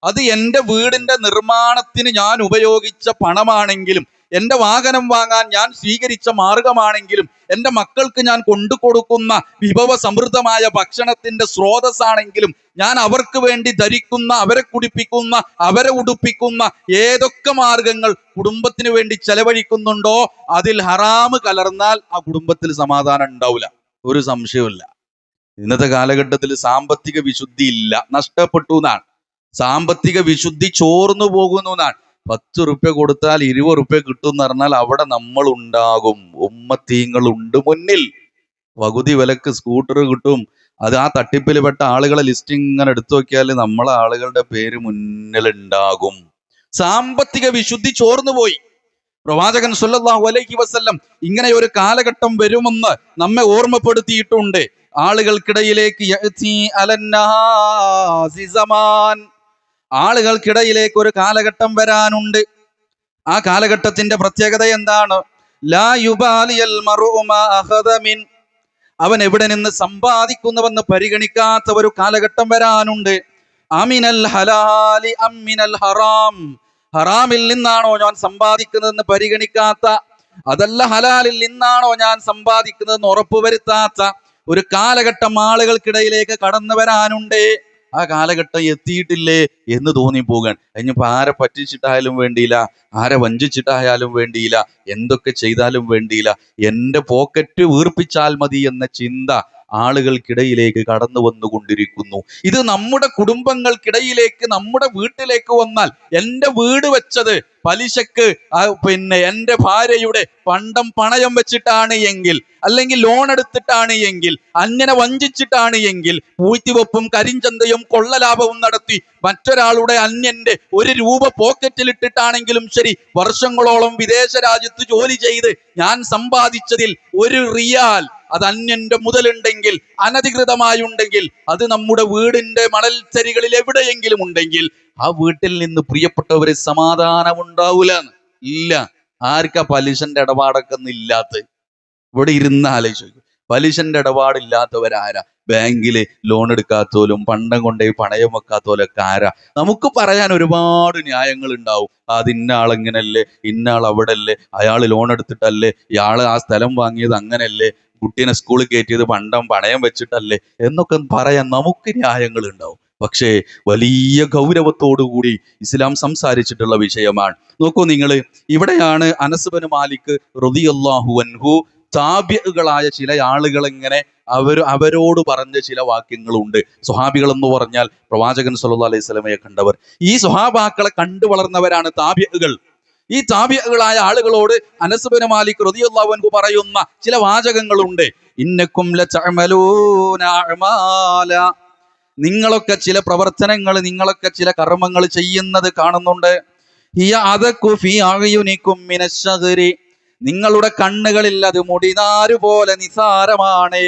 അത് എൻ്റെ വീടിന്റെ നിർമ്മാണത്തിന് ഞാൻ ഉപയോഗിച്ച പണമാണെങ്കിലും, എൻ്റെ വാഹനം വാങ്ങാൻ ഞാൻ സ്വീകരിച്ച മാർഗമാണെങ്കിലും, എൻ്റെ മക്കൾക്ക് ഞാൻ കൊണ്ടുകൊടുക്കുന്ന വിഭവ സമൃദ്ധമായ ഭക്ഷണത്തിന്റെ സ്രോതസ്സാണെങ്കിലും, ഞാൻ അവർക്ക് വേണ്ടി ധരിക്കുന്ന, അവരെ കുടിപ്പിക്കുന്ന, അവരെ ഉടുപ്പിക്കുന്ന ഏതൊക്കെ മാർഗങ്ങൾ കുടുംബത്തിന് വേണ്ടി ചെലവഴിക്കുന്നുണ്ടോ അതിൽ ഹറാമ് കലർന്നാൽ ആ കുടുംബത്തിൽ സമാധാനം ഉണ്ടാവില്ല. ഒരു സംശയവുമില്ല. ഇന്നത്തെ കാലഘട്ടത്തിൽ സാമ്പത്തിക വിശുദ്ധി ഇല്ല, നഷ്ടപ്പെട്ടു എന്നാണ്. സാമ്പത്തിക വിശുദ്ധി ചോർന്നു പോകുന്നു എന്നാണ്. 10 റുപ്യ കൊടുത്താൽ 20 റുപ്യ കിട്ടും എന്ന് പറഞ്ഞാൽ അവിടെ നമ്മൾ ഉണ്ടാകും. ഉമ്മത്തീങ്ങളുണ്ട് മുന്നിൽ. പകുതി വിലക്ക് സ്കൂട്ടർ കിട്ടും. അത് ആ തട്ടിപ്പിൽ പെട്ട ആളുകളെ ലിസ്റ്റ് ഇങ്ങനെ എടുത്തു നോക്കിയാൽ നമ്മളെ ആളുകളുടെ പേര് മുന്നിലുണ്ടാകും. സാമ്പത്തിക വിശുദ്ധി ചോർന്നു പോയി. പ്രവാചകൻ സ്വല്ലല്ലാഹു അലൈഹി വസല്ലം ഇങ്ങനെ ഒരു കാലഘട്ടം വരുമെന്ന് നമ്മെ ഓർമ്മപ്പെടുത്തിയിട്ടുണ്ട്. ആളുകൾക്കിടയിലേക്ക് ആളുകൾക്കിടയിലേക്ക് ഒരു കാലഘട്ടം വരാനുണ്ട്. ആ കാലഘട്ടത്തിന്റെ പ്രത്യേകത എന്താണ്? ലാ യുബാലിയൽ മർഉ മാ അഖദ മിൻ, അവൻ എവിടെ നിന്ന് സമ്പാദിക്കുന്നുവെന്ന് പരിഗണിക്കാത്ത ഒരു കാലഘട്ടം വരാനുണ്ട്. അമിനൽ ഹലാലി അമിനൽ ഹറാം, ഹറാമിൽ നിന്നാണോ ഞാൻ സമ്പാദിക്കുന്നതെന്ന് പരിഗണിക്കാത്ത, അതല്ല ഹലാലിൽ നിന്നാണോ ഞാൻ സമ്പാദിക്കുന്നതെന്ന് ഉറപ്പുവരുത്താത്ത ഒരു കാലഘട്ടം ആളുകൾക്കിടയിലേക്ക് കടന്നു വരാനുണ്ട്. ആ കാലഘട്ടം എത്തിയിട്ടില്ലേ എന്ന് തോന്നിപ്പോകാൻ. ഇനിയിപ്പോ ആരെ പറ്റിച്ചിട്ടായാലും വേണ്ടിയില്ല, ആരെ വഞ്ചിച്ചിട്ടായാലും വേണ്ടിയില്ല, എന്തൊക്കെ ചെയ്താലും വേണ്ടിയില്ല, എൻ്റെ പോക്കറ്റ് വീർപ്പിച്ചാൽ മതി എന്ന ചിന്ത ആളുകൾക്കിടയിലേക്ക് കടന്നു വന്നുകൊണ്ടിരിക്കുന്നു. ഇത് നമ്മുടെ കുടുംബങ്ങൾക്കിടയിലേക്ക്, നമ്മുടെ വീട്ടിലേക്ക് വന്നാൽ, എൻ്റെ വീട് വെച്ചത് പലിശക്ക് എൻ്റെ ഭാര്യയുടെ പണ്ടം പണയം വെച്ചിട്ടാണ് എങ്കിൽ, അല്ലെങ്കിൽ ലോൺ എടുത്തിട്ടാണ് എങ്കിൽ, അന്യനെ വഞ്ചിച്ചിട്ടാണ് എങ്കിൽ, പൂഴ്ത്തിവെപ്പും കരിഞ്ചന്തയും കൊള്ളലാഭവും നടത്തി മറ്റൊരാളുടെ അന്യന്റെ 1 രൂപ പോക്കറ്റിൽ ഇട്ടിട്ടാണെങ്കിലും ശരി, വർഷങ്ങളോളം വിദേശ രാജ്യത്ത് ജോലി ചെയ്ത് ഞാൻ സമ്പാദിച്ചതിൽ 1 റിയാൽ അത് അന്യന്റെ മുതലുണ്ടെങ്കിൽ, അനധികൃതമായുണ്ടെങ്കിൽ, അത് നമ്മുടെ വീടിന്റെ മണൽച്ചരികളിൽ എവിടെയെങ്കിലും ഉണ്ടെങ്കിൽ, ആ വീട്ടിൽ നിന്ന് പ്രിയപ്പെട്ടവരെ സമാധാനം ഉണ്ടാവൂല. ഇല്ല. ആർക്കാ പലിശന്റെ ഇടപാടൊക്കെ ഒന്നും ഇല്ലാത്ത? ഇവിടെ ഇരുന്ന് ആലോചിച്ചു. പലിശന്റെ ഇടപാടില്ലാത്തവരാരാ? ബാങ്കില് ലോൺ എടുക്കാത്തോലും പണ്ടം കൊണ്ടേ പണയം വെക്കാത്തോലൊക്കെ ആരാ? നമുക്ക് പറയാൻ ഒരുപാട് ന്യായങ്ങൾ ഉണ്ടാവും. അത് ഇന്ന ആളെങ്ങനല്ലേ, ഇന്ന ആൾ അവിടെ അല്ലേ, അയാൾ ലോൺ എടുത്തിട്ടല്ലേ, ഇയാള് ആ സ്ഥലം വാങ്ങിയത് അങ്ങനല്ലേ, കുട്ടീനെ സ്കൂളിൽ കയറ്റിയത് പണ്ടം പണയം വെച്ചിട്ടല്ലേ എന്നൊക്കെ പറയാൻ നമുക്ക് ന്യായങ്ങൾ ഉണ്ടാവും. പക്ഷേ വലിയ ഗൗരവത്തോടുകൂടി ഇസ്ലാം സംസാരിച്ചിട്ടുള്ള വിഷയമാണ്. നോക്കൂ നിങ്ങൾ, ഇവിടെയാണ് അനസ് ബിൻ മാലിക് റളിയല്ലാഹു അൻഹു താബിഈകളായ ചില ആളുകൾ ഇങ്ങനെ അവരോട് പറഞ്ഞ ചില വാക്യങ്ങളുണ്ട്. സ്വഹാബികൾ എന്ന് പറഞ്ഞാൽ പ്രവാചകൻ സല്ലല്ലാഹു അലൈഹി വസല്ലമയെ കണ്ടവർ. ഈ സ്വഹാബാക്കളെ കണ്ടു വളർന്നവരാണ് താബിഈകൾ. ഈ താബിഈകളായ ആളുകളോട് അനസ് ബിൻ മാലിക് റളിയല്ലാഹു അൻഹു പറയുന്ന ചില വാചകങ്ങളുണ്ട്. ഇന്നക്കും ലതഅമലൂന അഅമാല, നിങ്ങളൊക്കെ ചില പ്രവർത്തനങ്ങൾ, നിങ്ങളൊക്കെ ചില കർമ്മങ്ങൾ ചെയ്യുന്നത് കാണുന്നുണ്ട്. ഹിയ അദഖു ഫീ അഅയുനികും മിനശ്ശഗ്രി, നിങ്ങളുടെ കണ്ണുകളിൽ അത് മുടിനാര് പോലെ നിസാരമാണ്.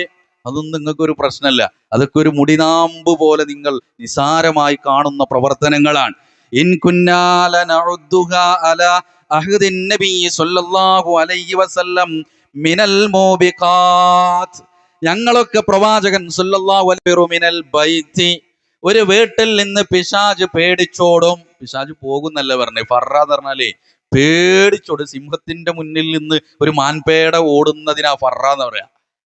അതൊന്നും നിങ്ങൾക്കൊരു പ്രശ്നമല്ല. അതൊക്കെ ഒരു മുടിനാമ്പ് പോലെ നിങ്ങൾ നിസാരമായി കാണുന്ന പ്രവർത്തനങ്ങളാണ്. ഇൻ കുന്നാ ലനഉദ്ദുഹാ അലാ അഹ്ദിൻ നബി സ്വല്ലല്ലാഹു അലൈഹി വസല്ലം മിനൽ മൂബിഖാത്ത്, ഞങ്ങളൊക്കെ പ്രവാചകൻ സ്വല്ലല്ലാഹു അലൈഹി വസല്ലം മിനൽ ബൈത്തി, ഒരു വീട്ടിൽ നിന്ന് പിശാച് പേടിച്ചോടും. പിശാച് പോകുന്നല്ല പറഞ്ഞേ, ഫറ എന്ന് പറഞ്ഞാലേ പേടിച്ചോട്. സിംഹത്തിന്റെ മുന്നിൽ നിന്ന് ഒരു മാൻപേട ഓടുന്നതിനാ ഫറാന്ന് പറയാ,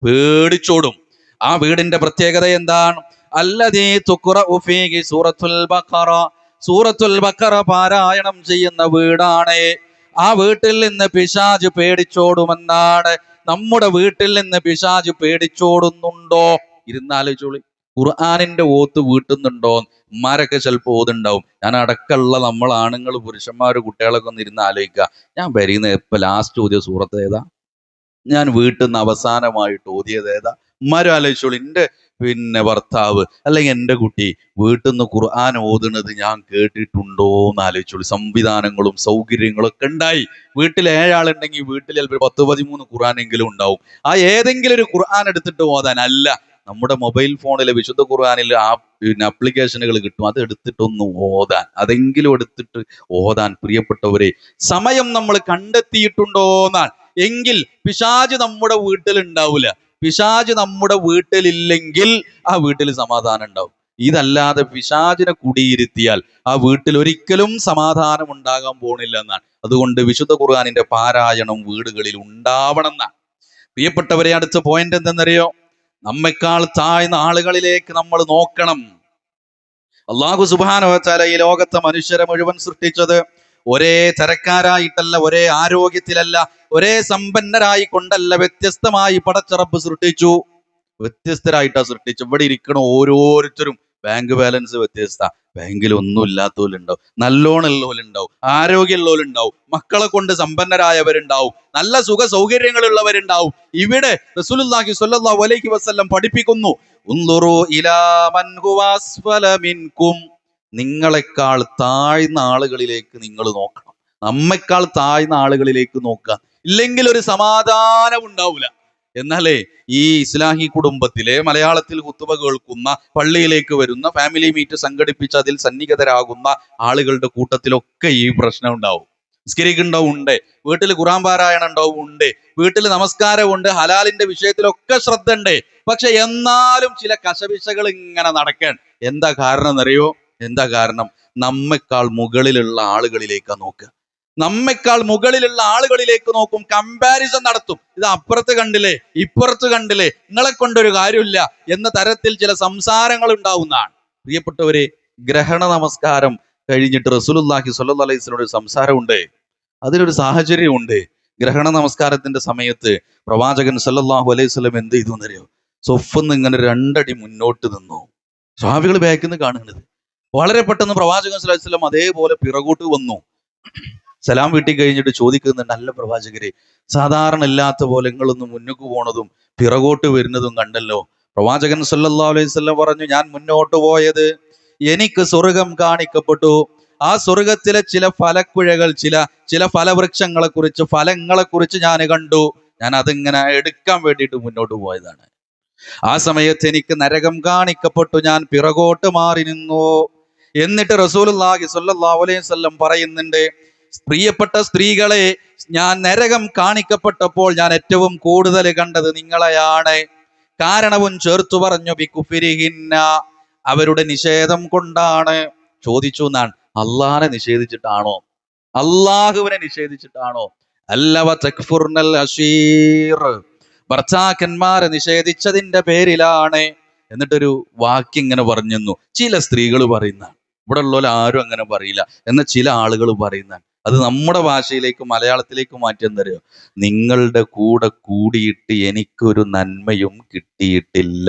പേടിച്ചോടും. ആ വീടിന്റെ പ്രത്യേകത എന്താണ്? അല്ലദീ തുഖ്റഉ ഫീഹി സൂറത്തുൽ ബഖറ, സൂറത്തുൽ ബഖറ പാരായണം ചെയ്യുന്ന വീടാണ്. ആ വീട്ടിൽ നിന്ന് പിശാച് പേടിച്ചോടുമെന്നാണ്. നമ്മുടെ വീട്ടിൽ നിന്ന് പിശാച് പേടിച്ചോടുന്നുണ്ടോ? ഇരുന്നാലോചിച്ചോളി. ഖുർആനിന്റെ ഓത്ത് വീട്ടുന്നുണ്ടോ? ഉമ്മാരൊക്കെ ചിലപ്പോൾ ഓതുണ്ടാവും. ഞാൻ അടക്കമുള്ള നമ്മൾ ആണുങ്ങൾ, പുരുഷന്മാർ, കുട്ടികളൊക്കെ ഒന്ന് ഇരുന്ന് ആലോചിക്കുക. ഞാൻ പെരീന്ന് ഇപ്പൊ ലാസ്റ്റ് ഓതിയ സൂറത്ത് ഏതാ? ഞാൻ വീട്ടിൽ നിന്ന് അവസാനമായിട്ട് ഓതിയത് ഏതാ? ഉമ്മാരും ആലോചിച്ചോളൂ. എൻ്റെ ഭർത്താവ് അല്ലെങ്കിൽ എൻ്റെ കുട്ടി വീട്ടിൽ നിന്ന് ഖുർആൻ ഓതുന്നത് ഞാൻ കേട്ടിട്ടുണ്ടോ എന്ന് ആലോചിച്ചോളൂ. സംവിധാനങ്ങളും സൗകര്യങ്ങളും ഒക്കെ ഉണ്ടായി. വീട്ടിൽ 7 ആളുണ്ടെങ്കിൽ വീട്ടിൽ ചിലപ്പോൾ 10-13 ഖുർആനെങ്കിലും ഉണ്ടാവും. ആ ഏതെങ്കിലും ഒരു ഖുർആൻ എടുത്തിട്ട് ഓതാൻ അല്ല, നമ്മുടെ മൊബൈൽ ഫോണിലെ വിശുദ്ധ ഖുർആനിൽ ആപ്ലിക്കേഷനുകൾ കിട്ടും, അത് എടുത്തിട്ടൊന്ന് ഓതാൻ, അതെങ്കിലും എടുത്തിട്ട് ഓതാൻ പ്രിയപ്പെട്ടവരെ സമയം നമ്മൾ കണ്ടെത്തിയിട്ടുണ്ടോ എന്നാണ്. എങ്കിൽ പിശാച് നമ്മുടെ വീട്ടിൽ ഉണ്ടാവില്ല. പിശാച് നമ്മുടെ വീട്ടിലില്ലെങ്കിൽ ആ വീട്ടിൽ സമാധാനം ഉണ്ടാവും. ഇതല്ലാതെ പിശാചിനെ കുടിയിരുത്തിയാൽ ആ വീട്ടിൽ ഒരിക്കലും സമാധാനം ഉണ്ടാകാൻ പോണില്ല എന്നാണ്. അതുകൊണ്ട് വിശുദ്ധ ഖുർആനിന്റെ പാരായണം വീടുകളിൽ ഉണ്ടാവണം എന്നാണ്. പ്രിയപ്പെട്ടവരെ, അടുത്ത പോയിന്റ് എന്തെന്നറിയോ? നമ്മെക്കാൾ താഴ്ന്ന ആളുകളിലേക്ക് നമ്മൾ നോക്കണം. അല്ലാഹു സുബ്ഹാനഹു വ തആല ഈ ലോകത്തെ മനുഷ്യരെ മുഴുവൻ സൃഷ്ടിച്ചത് ഒരേ തരക്കാരായിട്ടല്ല, ഒരേ ആരോഗ്യത്തിലല്ല, ഒരേ സമ്പന്നരായി കൊണ്ടല്ല, വ്യത്യസ്തമായി പടച്ച റബ്ബ് സൃഷ്ടിച്ചു. വ്യത്യസ്തരായിട്ടാ സൃഷ്ടിച്ചു. ഇവിടെ ഇരിക്കണ ഓരോരുത്തരും ബാങ്ക് ബാലൻസ് വ്യത്യസ്ത. ബാങ്കിൽ ഒന്നും ഇല്ലാത്തവരുണ്ടാവും, നല്ലോണുള്ളവരുണ്ടാവും, ആരോഗ്യമുള്ളവരുണ്ടാവും, മക്കളെ കൊണ്ട് സമ്പന്നരായവരുണ്ടാവും, നല്ല സുഖ സൗകര്യങ്ങളുള്ളവരുണ്ടാവും. ഇവിടെ റസൂലുള്ളാഹി സ്വല്ലല്ലാഹു അലൈഹി വസല്ലം പഠിപ്പിക്കുന്നു, ഉൻദുറൂ ഇലാ മൻ ഹുവ അസ്ഫല മിൻകും, നിങ്ങളെക്കാൾ താഴ്ന്ന ആളുകളിലേക്ക് നിങ്ങൾ നോക്കണം. നമ്മെക്കാൾ താഴ്ന്ന ആളുകളിലേക്ക് നോക്കുക. ഇല്ലെങ്കിൽ ഒരു സമാധാനം ഉണ്ടാവില്ല. എന്നാലേ ഈ ഇസ്ലാഹി കുടുംബത്തിലെ മലയാളത്തിൽ ഖുതുബ കേൾക്കുന്ന, പള്ളിയിലേക്ക് വരുന്ന, ഫാമിലി മീറ്റ് സംഘടിപ്പിച്ച് അതിൽ സന്നിഹിതരാകുന്ന ആളുകളുടെ കൂട്ടത്തിലൊക്കെ ഈ പ്രശ്നം ഉണ്ടാവും. നിസ്കരിക്കുന്നുണ്ടാവും, ഉണ്ട്. വീട്ടിൽ ഖുർആൻ പാരായണം ഉണ്ടാവും, ഉണ്ട്. വീട്ടിൽ നമസ്കാരം ഉണ്ട്. ഹലാലിന്റെ വിഷയത്തിലൊക്കെ ശ്രദ്ധ ഉണ്ട്. പക്ഷെ എന്നാലും ചില കശപിശകൾ ഇങ്ങനെ നടക്കാൻ. എന്താ കാരണം എന്നറിയോ? എന്താ കാരണം? നമ്മെക്കാൾ മുകളിലുള്ള ആളുകളിലേക്കാ നോക്കുക. നമ്മെക്കാൾ മുകളിലുള്ള ആളുകളിലേക്ക് നോക്കും, കമ്പാരിസൺ നടത്തും. ഇത് അപ്പുറത്ത് കണ്ടില്ലേ, ഇപ്പുറത്ത് കണ്ടില്ലേ, നിങ്ങളെ കൊണ്ടൊരു കാര്യമില്ല എന്ന തരത്തിൽ ചില സംസാരങ്ങൾ ഉണ്ടാവുന്നതാണ്. പ്രിയപ്പെട്ടവരെ, ഗ്രഹണ നമസ്കാരം കഴിഞ്ഞിട്ട് റസൂലുള്ളാഹി സ്വല്ലല്ലാഹു അലൈഹി വസല്ലം ഒരു സംസാരമുണ്ട്. അതിലൊരു സാഹചര്യമുണ്ട്. ഗ്രഹണ നമസ്കാരത്തിന്റെ സമയത്ത് പ്രവാചകൻ സ്വല്ലല്ലാഹു അലൈഹി വസല്ലം എന്ത് ചെയ്തു എന്നറിയോ? സ്വഫ്ന്ന് ഇങ്ങനെ 2 അടി മുന്നോട്ട് നിന്നു. സ്വഹാബികൾ ബാക്കിൽ നിന്ന് കാണുന്നത്. വളരെ പെട്ടെന്ന് പ്രവാചകൻ സ്വല്ലല്ലാഹു അലൈഹി വസല്ലം അതേപോലെ പിറകോട്ട് വന്നു. സലാം വീട്ടി കഴിഞ്ഞിട്ട് ചോദിക്കുന്നുണ്ട്, നല്ല പ്രവാചകരെ, സാധാരണ ഇല്ലാത്ത പോലെ നിങ്ങളൊന്ന് മുന്നോട്ട് പോണതും പിറകോട്ട് വരുന്നതും കണ്ടല്ലോ. പ്രവാചകൻ സല്ലല്ലാഹു അലൈഹി വസല്ലം പറഞ്ഞു, ഞാൻ മുന്നോട്ട് പോയത് എനിക്ക് സ്വർഗം കാണിക്കപ്പെട്ടു. ആ സ്വർഗത്തിലെ ചില ഫലക്കുഴകൾ, ചില ഫലവൃക്ഷങ്ങളെ കുറിച്ച്, ഫലങ്ങളെ കുറിച്ച് ഞാൻ കണ്ടു. ഞാൻ അതിങ്ങനെ എടുക്കാൻ വേണ്ടിയിട്ട് മുന്നോട്ട് പോയതാണ്. ആ സമയത്ത് എനിക്ക് നരകം കാണിക്കപ്പെട്ടു. ഞാൻ പിറകോട്ട് മാറി നിന്നു. എന്നിട്ട് റസൂലുള്ളാഹി സ്വല്ലല്ലാഹു അലൈഹി വസല്ലം പറയുന്നുണ്ട്, പ്രിയപ്പെട്ട സ്ത്രീകളെ, ഞാൻ നരകം കാണിക്കപ്പെട്ടപ്പോൾ ഞാൻ ഏറ്റവും കൂടുതൽ കണ്ടത് നിങ്ങളെയാണ്. കാരണവും ചേർത്തു പറഞ്ഞു, ബികുഫിരിഹിന്ന, അവരുടെ നിഷേധം കൊണ്ടാണ്. ചോദിച്ചു എന്നാണ്, അള്ളാഹിനെ നിഷേധിച്ചിട്ടാണോ? അള്ളാഹുവിനെ നിഷേധിച്ചിട്ടാണോ? അല്ലവ തക്ഫുർനൽ അശീർ, ഭർത്താക്കന്മാരെ നിഷേധിച്ചതിന്റെ പേരിലാണ്. എന്നിട്ടൊരു വാക്യം ഇങ്ങനെ പറഞ്ഞു, ചില സ്ത്രീകൾ പറയുന്നതാണ്. ഇവിടെ ഉള്ളവർ ആരും അങ്ങനെ പറയില്ല, എന്നാൽ ചില ആളുകൾ പറയുന്നതാണ്. അത് നമ്മുടെ ഭാഷയിലേക്ക്, മലയാളത്തിലേക്ക് മാറ്റി എന്തറിയോ? നിങ്ങളുടെ കൂടെ കൂടിയിട്ട് എനിക്കൊരു നന്മയും കിട്ടിയിട്ടില്ല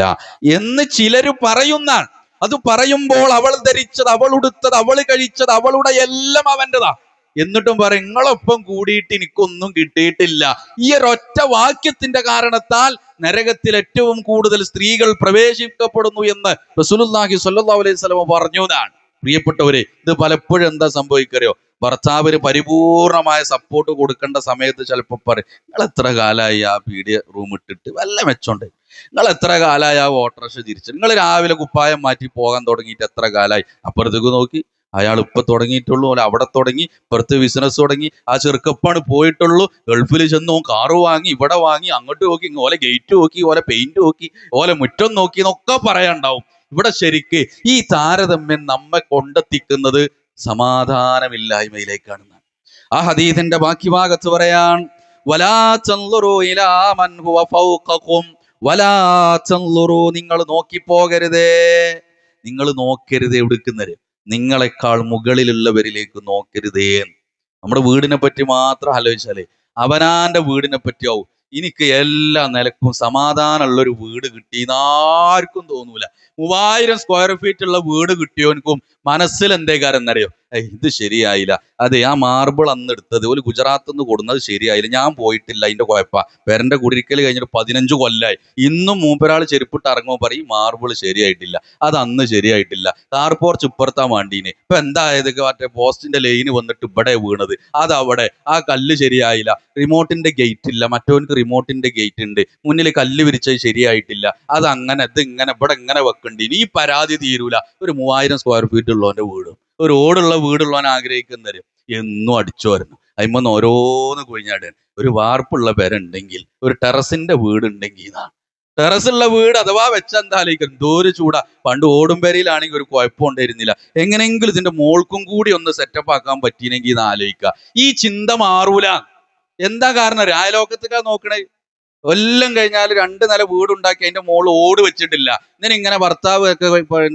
എന്ന് ചിലര് പറയുന്നാണ്. അത് പറയുമ്പോൾ അവൾ ധരിച്ചത്, അവൾ ഉടുത്തത്, അവൾ കഴിച്ചത്, അവളുടെ എല്ലാം അവൻ്റെതാ. എന്നിട്ടും പറയും, നിങ്ങളൊപ്പം കൂടിയിട്ട് എനിക്കൊന്നും കിട്ടിയിട്ടില്ല. ഈ ഒരൊറ്റ വാക്യത്തിന്റെ കാരണത്താൽ നരകത്തിൽ ഏറ്റവും കൂടുതൽ സ്ത്രീകൾ പ്രവേശിക്കപ്പെടുന്നു എന്ന് റസൂലുള്ളാഹി സ്വല്ലല്ലാഹു അലൈഹി വസല്ലം പറഞ്ഞതാണ്. പ്രിയപ്പെട്ടവരെ, ഇത് പലപ്പോഴും എന്താ സംഭവിക്കറിയോ? ഭർത്താവിന് പരിപൂർണമായ സപ്പോർട്ട് കൊടുക്കേണ്ട സമയത്ത് ചിലപ്പോൾ പറയും, നിങ്ങൾ എത്ര കാലമായി ആ പീഡിയ റൂം ഇട്ടിട്ട്, വല്ല മെച്ചമുണ്ട്? നിങ്ങൾ എത്ര കാലമായി ആ ഓട്ടോറിക്ഷ തിരിച്ച്, നിങ്ങൾ രാവിലെ കുപ്പായം മാറ്റി പോകാൻ തുടങ്ങിയിട്ട് എത്ര കാലമായി? അപ്പുറത്തേക്ക് നോക്കി, അയാൾ ഇപ്പൊ തുടങ്ങിയിട്ടുള്ളൂ, ഓല അവിടെ തുടങ്ങി, പുറത്ത് ബിസിനസ് തുടങ്ങി, ആ ചെറുക്കപ്പാണ് പോയിട്ടുള്ളൂ. ഗൾഫിൽ ചെന്ന് കാറ് വാങ്ങി, ഇവിടെ വാങ്ങി, അങ്ങോട്ട് നോക്കി, ഓലെ ഗേറ്റ് നോക്കി, ഓലെ പെയിന്റ് നോക്കി, ഓലെ മുറ്റം നോക്കി എന്നൊക്കെ പറയാനുണ്ടാവും. ഇവിടെ ശരിക്ക് ഈ താരതമ്യം നമ്മെ കൊണ്ടെത്തിക്കുന്നത് സമാധാനമില്ലായ്മയിലേക്കാണ്. ആ ഹദീസിന്റെ ബാക്കി ഭാഗത്ത് പറയാൻ വലാ തൻളുറൂ ഇലാ മൻ ഹുവ ഫൗഖകും വലാ തൻളുറൂ, നിങ്ങൾ നോക്കിപ്പോകരുതേ, നിങ്ങൾ നോക്കരുതേ എടുക്കുന്നത് നിങ്ങളെക്കാൾ മുകളിലുള്ളവരിലേക്ക് നോക്കരുതേ. നമ്മുടെ വീടിനെ പറ്റി മാത്രം ആലോചിച്ചാലേ അവനാന്റെ വീടിനെ പറ്റിയാവും എനിക്ക് എല്ലാ നിലക്കും സമാധാനമുള്ളൊരു വീട് കിട്ടിയെന്ന് ആർക്കും തോന്നൂല. 3000 സ്ക്വയർ ഫീറ്റ് ഉള്ള വീട് കിട്ടിയോനിക്കും മനസ്സിൽ എന്തേ കാര്യം എന്നറിയോ, ഇത് ശരിയായില്ല, അതെ ആ മാർബിൾ അന്ന് എടുത്തത് ഒരു ഗുജറാത്തിൽ നിന്ന് കൊടുന്നത് ശരിയായില്ല, ഞാൻ പോയിട്ടില്ല, അതിന്റെ കുഴപ്പ പേരന്റെ കുടിരിക്കൽ കഴിഞ്ഞിട്ട് 15 കൊല്ലായി, ഇന്നും മൂപ്പരാൾ ചെരുപ്പിട്ട് ഇറങ്ങുമ്പോൾ പറയും മാർബിൾ ശരിയായിട്ടില്ല, അത് അന്ന് ശരിയായിട്ടില്ല, കാർ പോർച്ച് ഇപ്പുറത്താ വേണ്ടീന്, ഇപ്പൊ എന്തായത് മറ്റേ പോസ്റ്റിന്റെ ലൈന് വന്നിട്ട് ഇവിടെ വീണത്, അതവിടെ ആ കല്ല് ശരിയായില്ല, റിമോട്ടിന്റെ ഗേറ്റ് ഇല്ല, മറ്റവർക്ക് റിമോട്ടിന്റെ ഗേറ്റ് ഉണ്ട്, മുന്നിൽ കല്ല് വിരിച്ചത് ശരിയായിട്ടില്ല, അത് അങ്ങനെ ഇത് ഇങ്ങനെ ഇവിടെ ഇങ്ങനെ വെക്കണ്ടി, ഈ പരാതി തീരൂല. ഒരു 3000 സ്ക്വയർ ഫീറ്റ് ഉള്ളവന്റെ വീടും ഒരു ഓടുള്ള വീടുള്ളവൻ ആഗ്രഹിക്കുന്നവരും എന്നും അടിച്ചു വരുന്നു, അതിമന്ന് ഓരോന്ന് കൊഴിഞ്ഞാട്. ഒരു വാർപ്പുള്ള പേരുണ്ടെങ്കിൽ, ഒരു ടെറസിന്റെ വീടുണ്ടെങ്കിൽ, ടെറസുള്ള വീട് അഥവാ വെച്ചെന്താലോചിക്കും എന്തോ ഒരു ചൂടാ. പണ്ട് ഓടും പേരയിലാണെങ്കിൽ ഒരു കുഴപ്പമുണ്ടായിരുന്നില്ല, എങ്ങനെയെങ്കിലും ഇതിന്റെ മോൾക്കും കൂടി ഒന്ന് സെറ്റപ്പ് ആക്കാൻ പറ്റിയെങ്കിൽ ഇത് ആലോചിക്കുക. ഈ ചിന്ത മാറൂല. എന്താ കാരണം? അയലോക്കത്തേക്കാ നോക്കണേ. കൊല്ലം കഴിഞ്ഞാൽ 2 നില വീടുണ്ടാക്കി അതിന്റെ മുകളിൽ ഓട് വെച്ചിട്ടില്ല. ഇങ്ങനെ ഭർത്താവ് ഒക്കെ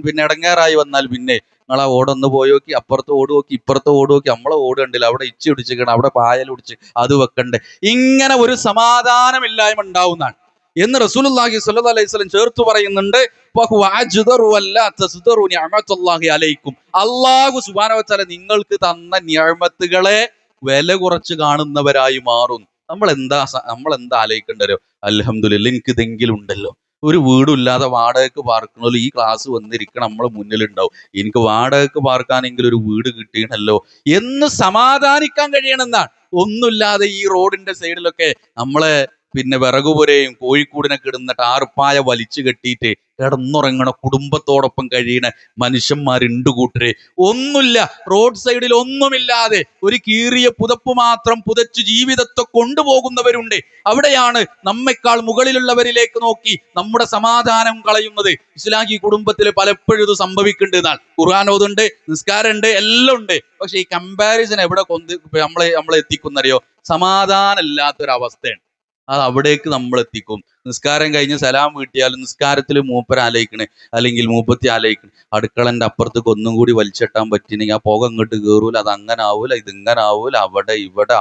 പിന്നെ ഇടങ്ങേറായി വന്നാൽ പിന്നെ നിങ്ങൾ ആ ഓടൊന്ന് പോയി നോക്കി, അപ്പുറത്ത് ഓട് നോക്കി, ഇപ്പുറത്ത് ഓട് നോക്കി, നമ്മളെ ഓട് കണ്ടില്ല, അവിടെ ഇച്ചി പിടിച്ചിരിക്കണം, അവിടെ പായൽ പിടിച്ച് അത് വെക്കണ്ടേ, ഇങ്ങനെ ഒരു സമാധാനമില്ലായ്മ ഉണ്ടാവുന്നതാണ് എന്ന് റസൂലുള്ളാഹി സ്വല്ലല്ലാഹു അലൈഹി വസല്ലം ചേർത്ത് പറയുന്നുണ്ട്. അല്ലാഹു സുബ്ഹാനഹു വ തആല നിങ്ങൾക്ക് തന്ന നിഅമത്തുകളെ വില കുറച്ച് കാണുന്നവരായി മാറും. നമ്മൾ എന്താ ആലോചിക്കേണ്ടല്ലോ, അൽഹംദുലില്ലാ എനിക്ക് ഇതെങ്കിലും ഉണ്ടല്ലോ. ഒരു വീടും ഇല്ലാതെ വാടകയ്ക്ക് പാർക്കണല്ലോ ഈ ക്ലാസ് വന്നിരിക്കണം നമ്മളെ മുന്നിലുണ്ടാവും, എനിക്ക് വാടകയ്ക്ക് പാർക്കാനെങ്കിലും ഒരു വീട് കിട്ടിയണല്ലോ എന്ന് സമാധാനിക്കാൻ കഴിയണമെന്നാണ്. ഒന്നുമില്ലാതെ ഈ റോഡിന്റെ സൈഡിലൊക്കെ നമ്മളെ പിന്നെ വിറകുപുരയും കോഴിക്കൂടിനൊക്കെ ഇടുന്ന ടാർപ്പായ വലിച്ചു കെട്ടിയിട്ട് കിടന്നുറങ്ങണ കുടുംബത്തോടൊപ്പം കഴിയണ മനുഷ്യന്മാരുണ്ട് കൂട്ടരെ. ഒന്നുമില്ല, റോഡ് സൈഡിൽ ഒന്നുമില്ലാതെ ഒരു കീറിയ പുതപ്പ് മാത്രം പുതച്ച് ജീവിതത്തെ കൊണ്ടുപോകുന്നവരുണ്ട്. അവിടെയാണ് നമ്മെക്കാൾ മുകളിലുള്ളവരിലേക്ക് നോക്കി നമ്മുടെ സമാധാനം കളയുന്നത്. ഇസ്ലാഹി കുടുംബത്തിൽ പലപ്പോഴും ഇത് സംഭവിക്കുന്നുണ്ട്. എന്നാൽ ഖുർആൻ ഓതുണ്ട്, നിസ്കാരമുണ്ട്, എല്ലാം ഉണ്ട്. പക്ഷെ ഈ കമ്പാരിസൺ എവിടെ നമ്മളെ എത്തിക്കുന്നറിയോ? സമാധാനം ഇല്ലാത്തൊരവസ്ഥയാണ്. അത് അവിടേക്ക് നമ്മൾ എത്തിക്കും. നിസ്കാരം കഴിഞ്ഞ് സലാം വീട്ടിയാലും നിസ്കാരത്തിൽ മൂപ്പർ ആലോചിക്കണേ അല്ലെങ്കിൽ മൂപ്പത്തി ആലോചിക്കണേ അടുക്കളന്റെ അപ്പുറത്തേക്ക് ഒന്നും കൂടി വലിച്ചിട്ടാൻ പറ്റിനെങ്കിൽ ആ പുക അങ്ങോട്ട് കയറൂല, അത് അങ്ങനെ ആവൂല, ഇതിങ്ങനെ ആവൂല,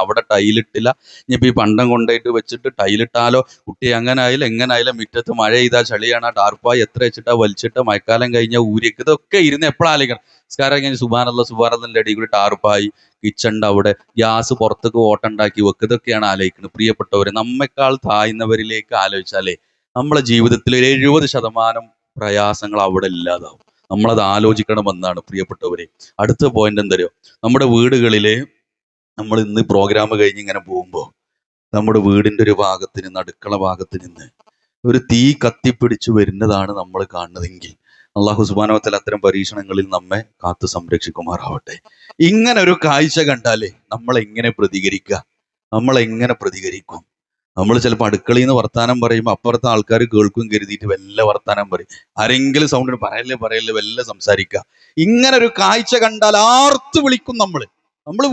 അവിടെ ടൈലിട്ടില്ല, ഇനിയിപ്പോൾ ഈ പണ്ടം കൊണ്ടുപോയിട്ട് വെച്ചിട്ട് ടൈലിട്ടാലോ, കുട്ടി അങ്ങനെ ആയില്ല എങ്ങനെ ആയില്ല, മുറ്റത്ത് മഴ ചെയ്താൽ ചളിയാണ്, ആ ടാർപ്പായി എത്ര വെച്ചിട്ടാ വലിച്ചിട്ട് മഴക്കാലം കഴിഞ്ഞാൽ ഊരിക്ക്, ഇതൊക്കെ ഇരുന്ന് എപ്പോഴാലോചിക്കണം. നിസ്കാരം കഴിഞ്ഞ് സുബ്ഹാനല്ലാഹ് അടിയിൽ കൂടി ടാർപ്പായി, കിച്ചണിന്റെ അവിടെ ഗ്യാസ് പുറത്തേക്ക് ഓട്ടുണ്ടാക്കി വെക്കുക, ഇതൊക്കെയാണ് ആലോചിക്കുന്നത്. പ്രിയപ്പെട്ടവരെ, നമ്മെക്കാൾ താഴ്ന്നവരിലേക്ക് ആലോചിച്ചാലേ നമ്മളെ ജീവിതത്തിൽ 70% പ്രയാസങ്ങൾ അവിടെ ഇല്ലാതാവും. നമ്മളത് ആലോചിക്കണമെന്നാണ് പ്രിയപ്പെട്ടവരെ. അടുത്ത പോയിന്റ് എന്തറിയോ? നമ്മുടെ വീടുകളില് നമ്മൾ ഇന്ന് പ്രോഗ്രാം കഴിഞ്ഞ് ഇങ്ങനെ പോകുമ്പോൾ നമ്മുടെ വീടിന്റെ ഒരു ഭാഗത്ത് നിന്ന്, അടുക്കള ഭാഗത്ത് നിന്ന് ഒരു തീ കത്തിപ്പിടിച്ചു വരുന്നതാണ് നമ്മൾ കാണുന്നതെങ്കിൽ അള്ളാഹു സുബ്ഹാനഹു വ തആല അത്തരം പരീക്ഷണങ്ങളിൽ നമ്മെ കാത്തു സംരക്ഷിക്കുമാറാവട്ടെ. ഇങ്ങനെ ഒരു കാഴ്ച കണ്ടാലേ നമ്മൾ എങ്ങനെ പ്രതികരിക്കുക? നമ്മൾ ചിലപ്പോൾ അടുക്കളയിൽ നിന്ന് വർത്താനം പറയുമ്പോൾ അപ്പുറത്തെ ആൾക്കാർ കേൾക്കും കരുതിയിട്ട് വല്ല വർത്താനം പറയും. ആരെങ്കിലും സൗണ്ട് പറയല്ലേ വല്ല സംസാരിക്കുക. ഇങ്ങനെ ഒരു കാഴ്ച കണ്ടാൽ ആർത്ത് വിളിക്കും. നമ്മൾ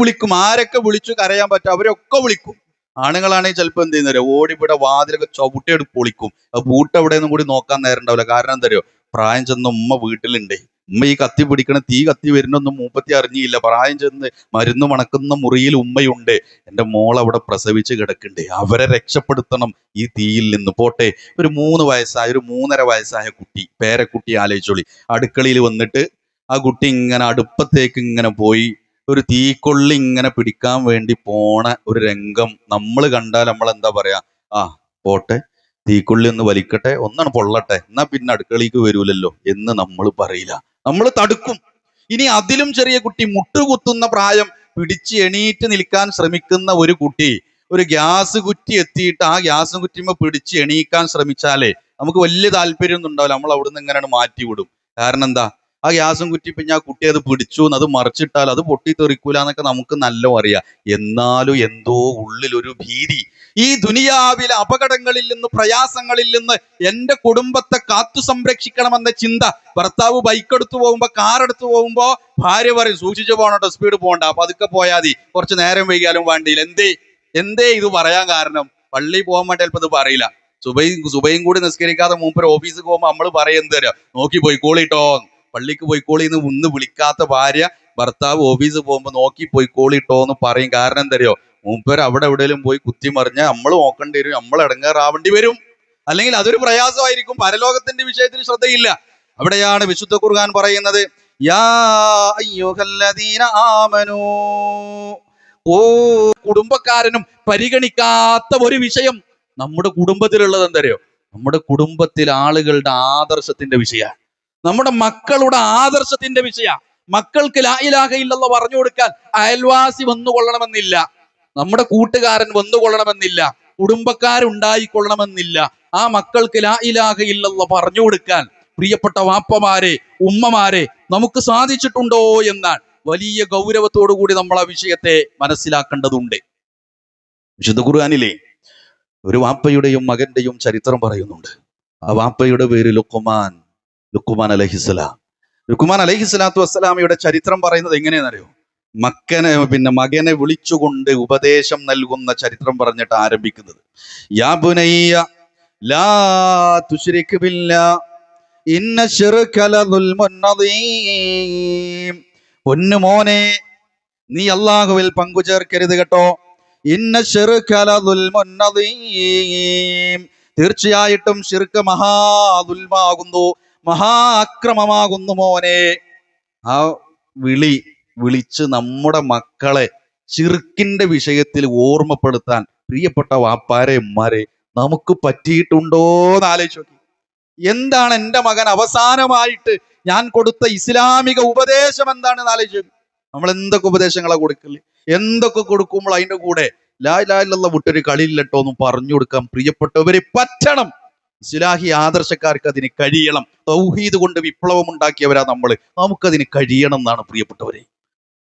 വിളിക്കും. ആരൊക്കെ വിളിച്ചു കരയാൻ പറ്റും അവരൊക്കെ വിളിക്കും. ആണുങ്ങളാണെങ്കിൽ ചിലപ്പോൾ എന്ത് ചെയ്യുന്നവരോ ഓടിവിടെ വാതിലൊക്കെ ചവിട്ടിയെടുത്ത് പൊളിക്കും. ആ ബൂട്ട് എവിടെയൊന്നും കൂടി നോക്കാൻ നേരം ഉണ്ടാവില്ല. കാരണം എന്തറിയോ? പ്രായം ചെന്ന ഉമ്മ വീട്ടിലുണ്ട്. ഉമ്മ ഈ കത്തി പിടിക്കണ തീ കത്തി വരുന്നൊന്നും മൂപ്പത്തി അറിഞ്ഞില്ല. പ്രായം ചെന്ന് മരുന്ന് മണക്കുന്ന മുറിയിൽ ഉമ്മയുണ്ട്. എൻ്റെ മോൾ അവിടെ പ്രസവിച്ച് കിടക്കുന്നുണ്ട്. അവരെ രക്ഷപ്പെടുത്തണം ഈ തീയിൽ നിന്ന്. പോട്ടെ, ഒരു 3 വയസ്സായ ഒരു 3.5 വയസ്സായ കുട്ടി, പേരക്കുട്ടി ആലോചിച്ചോളി. അടുക്കളയിൽ വന്നിട്ട് ആ കുട്ടി ഇങ്ങനെ അടുപ്പത്തേക്ക് ഇങ്ങനെ പോയി ഒരു തീക്കൊള്ളി ഇങ്ങനെ പിടിക്കാൻ വേണ്ടി പോണ ഒരു രംഗം നമ്മൾ കണ്ടാൽ നമ്മൾ എന്താ പറയാ? ആ പോട്ടെ, തീക്കൊള്ളി ഒന്ന് വലിക്കട്ടെ, ഒന്നാണ് പൊള്ളട്ടെ, എന്നാ പിന്നെ അടുക്കളയ്ക്ക് വരൂലല്ലോ എന്ന് നമ്മൾ പറയില്ല. നമ്മൾ തടുക്കും. ഇനി അതിലും ചെറിയ കുട്ടി, മുട്ടുകുത്തുന്ന പ്രായം, പിടിച്ച് എണീറ്റ് നിൽക്കാൻ ശ്രമിക്കുന്ന ഒരു കുട്ടി ഒരു ഗ്യാസ് കുറ്റി എത്തിയിട്ട് ആ ഗ്യാസ് കുറ്റിമ പിടിച്ച് എണീക്കാൻ ശ്രമിച്ചാലേ നമുക്ക് വലിയ താല്പര്യമൊന്നും ഉണ്ടാവില്ല. നമ്മൾ അവിടുന്ന് എങ്ങനെയാണ് മാറ്റി വിടും. കാരണം എന്താ? ആ ഗ്യാസും കുറ്റി പിന്നെ ആ കുട്ടി അത് പിടിച്ചു അത് മറിച്ചിട്ടാൽ അത് പൊട്ടിത്തെറിക്കൂല എന്നൊക്കെ നമുക്ക് നല്ല അറിയാം. എന്നാലും എന്തോ ഉള്ളിലൊരു ഭീതി. ഈ ദുനിയാവിലെ അപകടങ്ങളിൽ നിന്ന്, പ്രയാസങ്ങളിൽ നിന്ന് എന്റെ കുടുംബത്തെ കാത്തു സംരക്ഷിക്കണമെന്ന ചിന്ത. ഭർത്താവ് ബൈക്ക് എടുത്തു പോകുമ്പോ, കാർ എടുത്തു പോകുമ്പോ ഭാര്യ പറയും സൂക്ഷിച്ചു പോകണോട്ടോ, സ്പീഡ് പോകണ്ട, പതുക്കെ പോയാൽ മതി, കുറച്ച് നേരം വൈകിയാലും വേണ്ടിയില്ല. എന്തേ ഇത് പറയാൻ കാരണം? പള്ളി പോകാൻ വേണ്ടി ചിലപ്പോൾ ഇത് പറയില്ല. സുബൈയും കൂടി നിസ്കരിക്കാതെ മൂപ്പര് ഓഫീസിൽ പോകുമ്പോൾ നമ്മൾ പറയുന്നത് തരാം, നോക്കി പോയിക്കോളിട്ടോ, പള്ളിക്ക് പോയിക്കോളിന്ന് ഒന്ന് വിളിക്കാത്ത ഭാര്യ ഭർത്താവ് ഓഫീസിൽ പോകുമ്പോൾ നോക്കി പോയിക്കോളിട്ടോ എന്ന് പറയും. കാരണം എന്തറിയോ? മൂപ്പര് അവിടെ എവിടെയെങ്കിലും പോയി കുത്തിമറിഞ്ഞ നമ്മൾ നോക്കേണ്ടി വരും, നമ്മൾ ഇടങ്ങേറാവേണ്ടി വരും, അല്ലെങ്കിൽ അതൊരു പ്രയാസമായിരിക്കും. പരലോകത്തിന്റെ വിഷയത്തിൽ ശ്രദ്ധയില്ല. അവിടെയാണ് വിശുദ്ധ ഖുർആൻ പറയുന്നത്, യാ അയ്യുഹല്ലദീന ആമനൂ, ഓ കുടുംബക്കാരനും പരിഗണിക്കാത്ത ഒരു വിഷയം നമ്മുടെ കുടുംബത്തിലുള്ളത് എന്തറിയോ? നമ്മുടെ കുടുംബത്തിൽ ആളുകളുടെ ആദർശത്തിന്റെ വിഷയമാണ്. നമ്മുടെ മക്കളുടെ ആദർശത്തിന്റെ വിഷയ. മക്കൾക്ക് ലാ ഇലാഹ ഇല്ലല്ലാഹ് പറഞ്ഞു കൊടുക്കാൻ അയൽവാസി വന്നുകൊള്ളണമെന്നില്ല, നമ്മുടെ കൂട്ടുകാരൻ വന്നുകൊള്ളണമെന്നില്ല, കുടുംബക്കാരുണ്ടായിക്കൊള്ളണമെന്നില്ല. ആ മക്കൾക്ക് ലാ ഇലാഹ ഇല്ലല്ലാഹ് പറഞ്ഞു കൊടുക്കാൻ പ്രിയപ്പെട്ട വാപ്പമാരെ, ഉമ്മമാരെ, നമുക്ക് സാധിച്ചിട്ടുണ്ടോ എന്നാൽ വലിയ ഗൗരവത്തോടു കൂടി നമ്മൾ ആ വിഷയത്തെ മനസ്സിലാക്കേണ്ടതുണ്ട്. വിശുദ്ധ ഖുർആനിലെ ഒരു വാപ്പയുടെയും മകന്റെയും ചരിത്രം പറയുന്നുണ്ട്. ആ വാപ്പയുടെ പേര് ലുഖ്മാൻ അലൈഹിസ്സലാം. ലുഖ്മാൻ അലൈഹിസ്സലാത്തു വസ്സലാമയുടെ ചരിത്രം പറയുന്നത് എങ്ങനെയാണെന്നറിയോ? മകനെ വിളിച്ചുകൊണ്ട് ഉപദേശം നൽകുന്ന ചരിത്രം പറഞ്ഞിട്ട് ആരംഭിക്കുന്നത്, യാ ബുനയ്യ ലാ തുശ്രിക് ബില്ലാഹ് ഇന്ന ശിർക ലദുൽമുൻ അദീം. പൊന്നു മോനെ, നീ അല്ലാഹുവിൽ പങ്കു ചേർക്കരുത് കേട്ടോ. ഇന്ന ശിർക ലദുൽമുൻ അദീം. തീർച്ചയായിട്ടും ശിർക്ക് മഹാദുൽമാകുന്നു, മഹാ അക്രമമാകുന്നു മോനെ. ആ വിളിച്ച് നമ്മുടെ മക്കളെ ശിർക്കിന്റെ വിഷയത്തിൽ ഓർമ്മപ്പെടുത്താൻ പ്രിയപ്പെട്ട വാപ്പാരെ ഉമ്മാരെ നമുക്ക് പറ്റിയിട്ടുണ്ടോ എന്ന് ആലോചിച്ച് നോക്കി. എന്താണ് എൻ്റെ മകൻ അവസാനമായിട്ട് ഞാൻ കൊടുത്ത ഇസ്ലാമിക ഉപദേശം എന്താണെന്ന് ആലോചിച്ച് നോക്കി. നമ്മൾ എന്തൊക്കെ ഉപദേശങ്ങളാണ് കൊടുക്കില്ലേ? എന്തൊക്കെ കൊടുക്കുമ്പോൾ അതിൻ്റെ കൂടെ ലാ ഇലാഹ ഇല്ലല്ലാഹ് വിട്ടൊരു കളിയില്ലട്ടോ എന്ന് പറഞ്ഞു കൊടുക്കാൻ പ്രിയപ്പെട്ടവരെ പറ്റണം. ഇസ്ലാഹി ആദർശക്കാർക്ക് അതിന് കഴിയണം. തൗഹീദ് കൊണ്ട് വിപ്ലവം ഉണ്ടാക്കിയവരാ നമുക്കതിന് കഴിയണം എന്നാണ് പ്രിയപ്പെട്ടവരെ.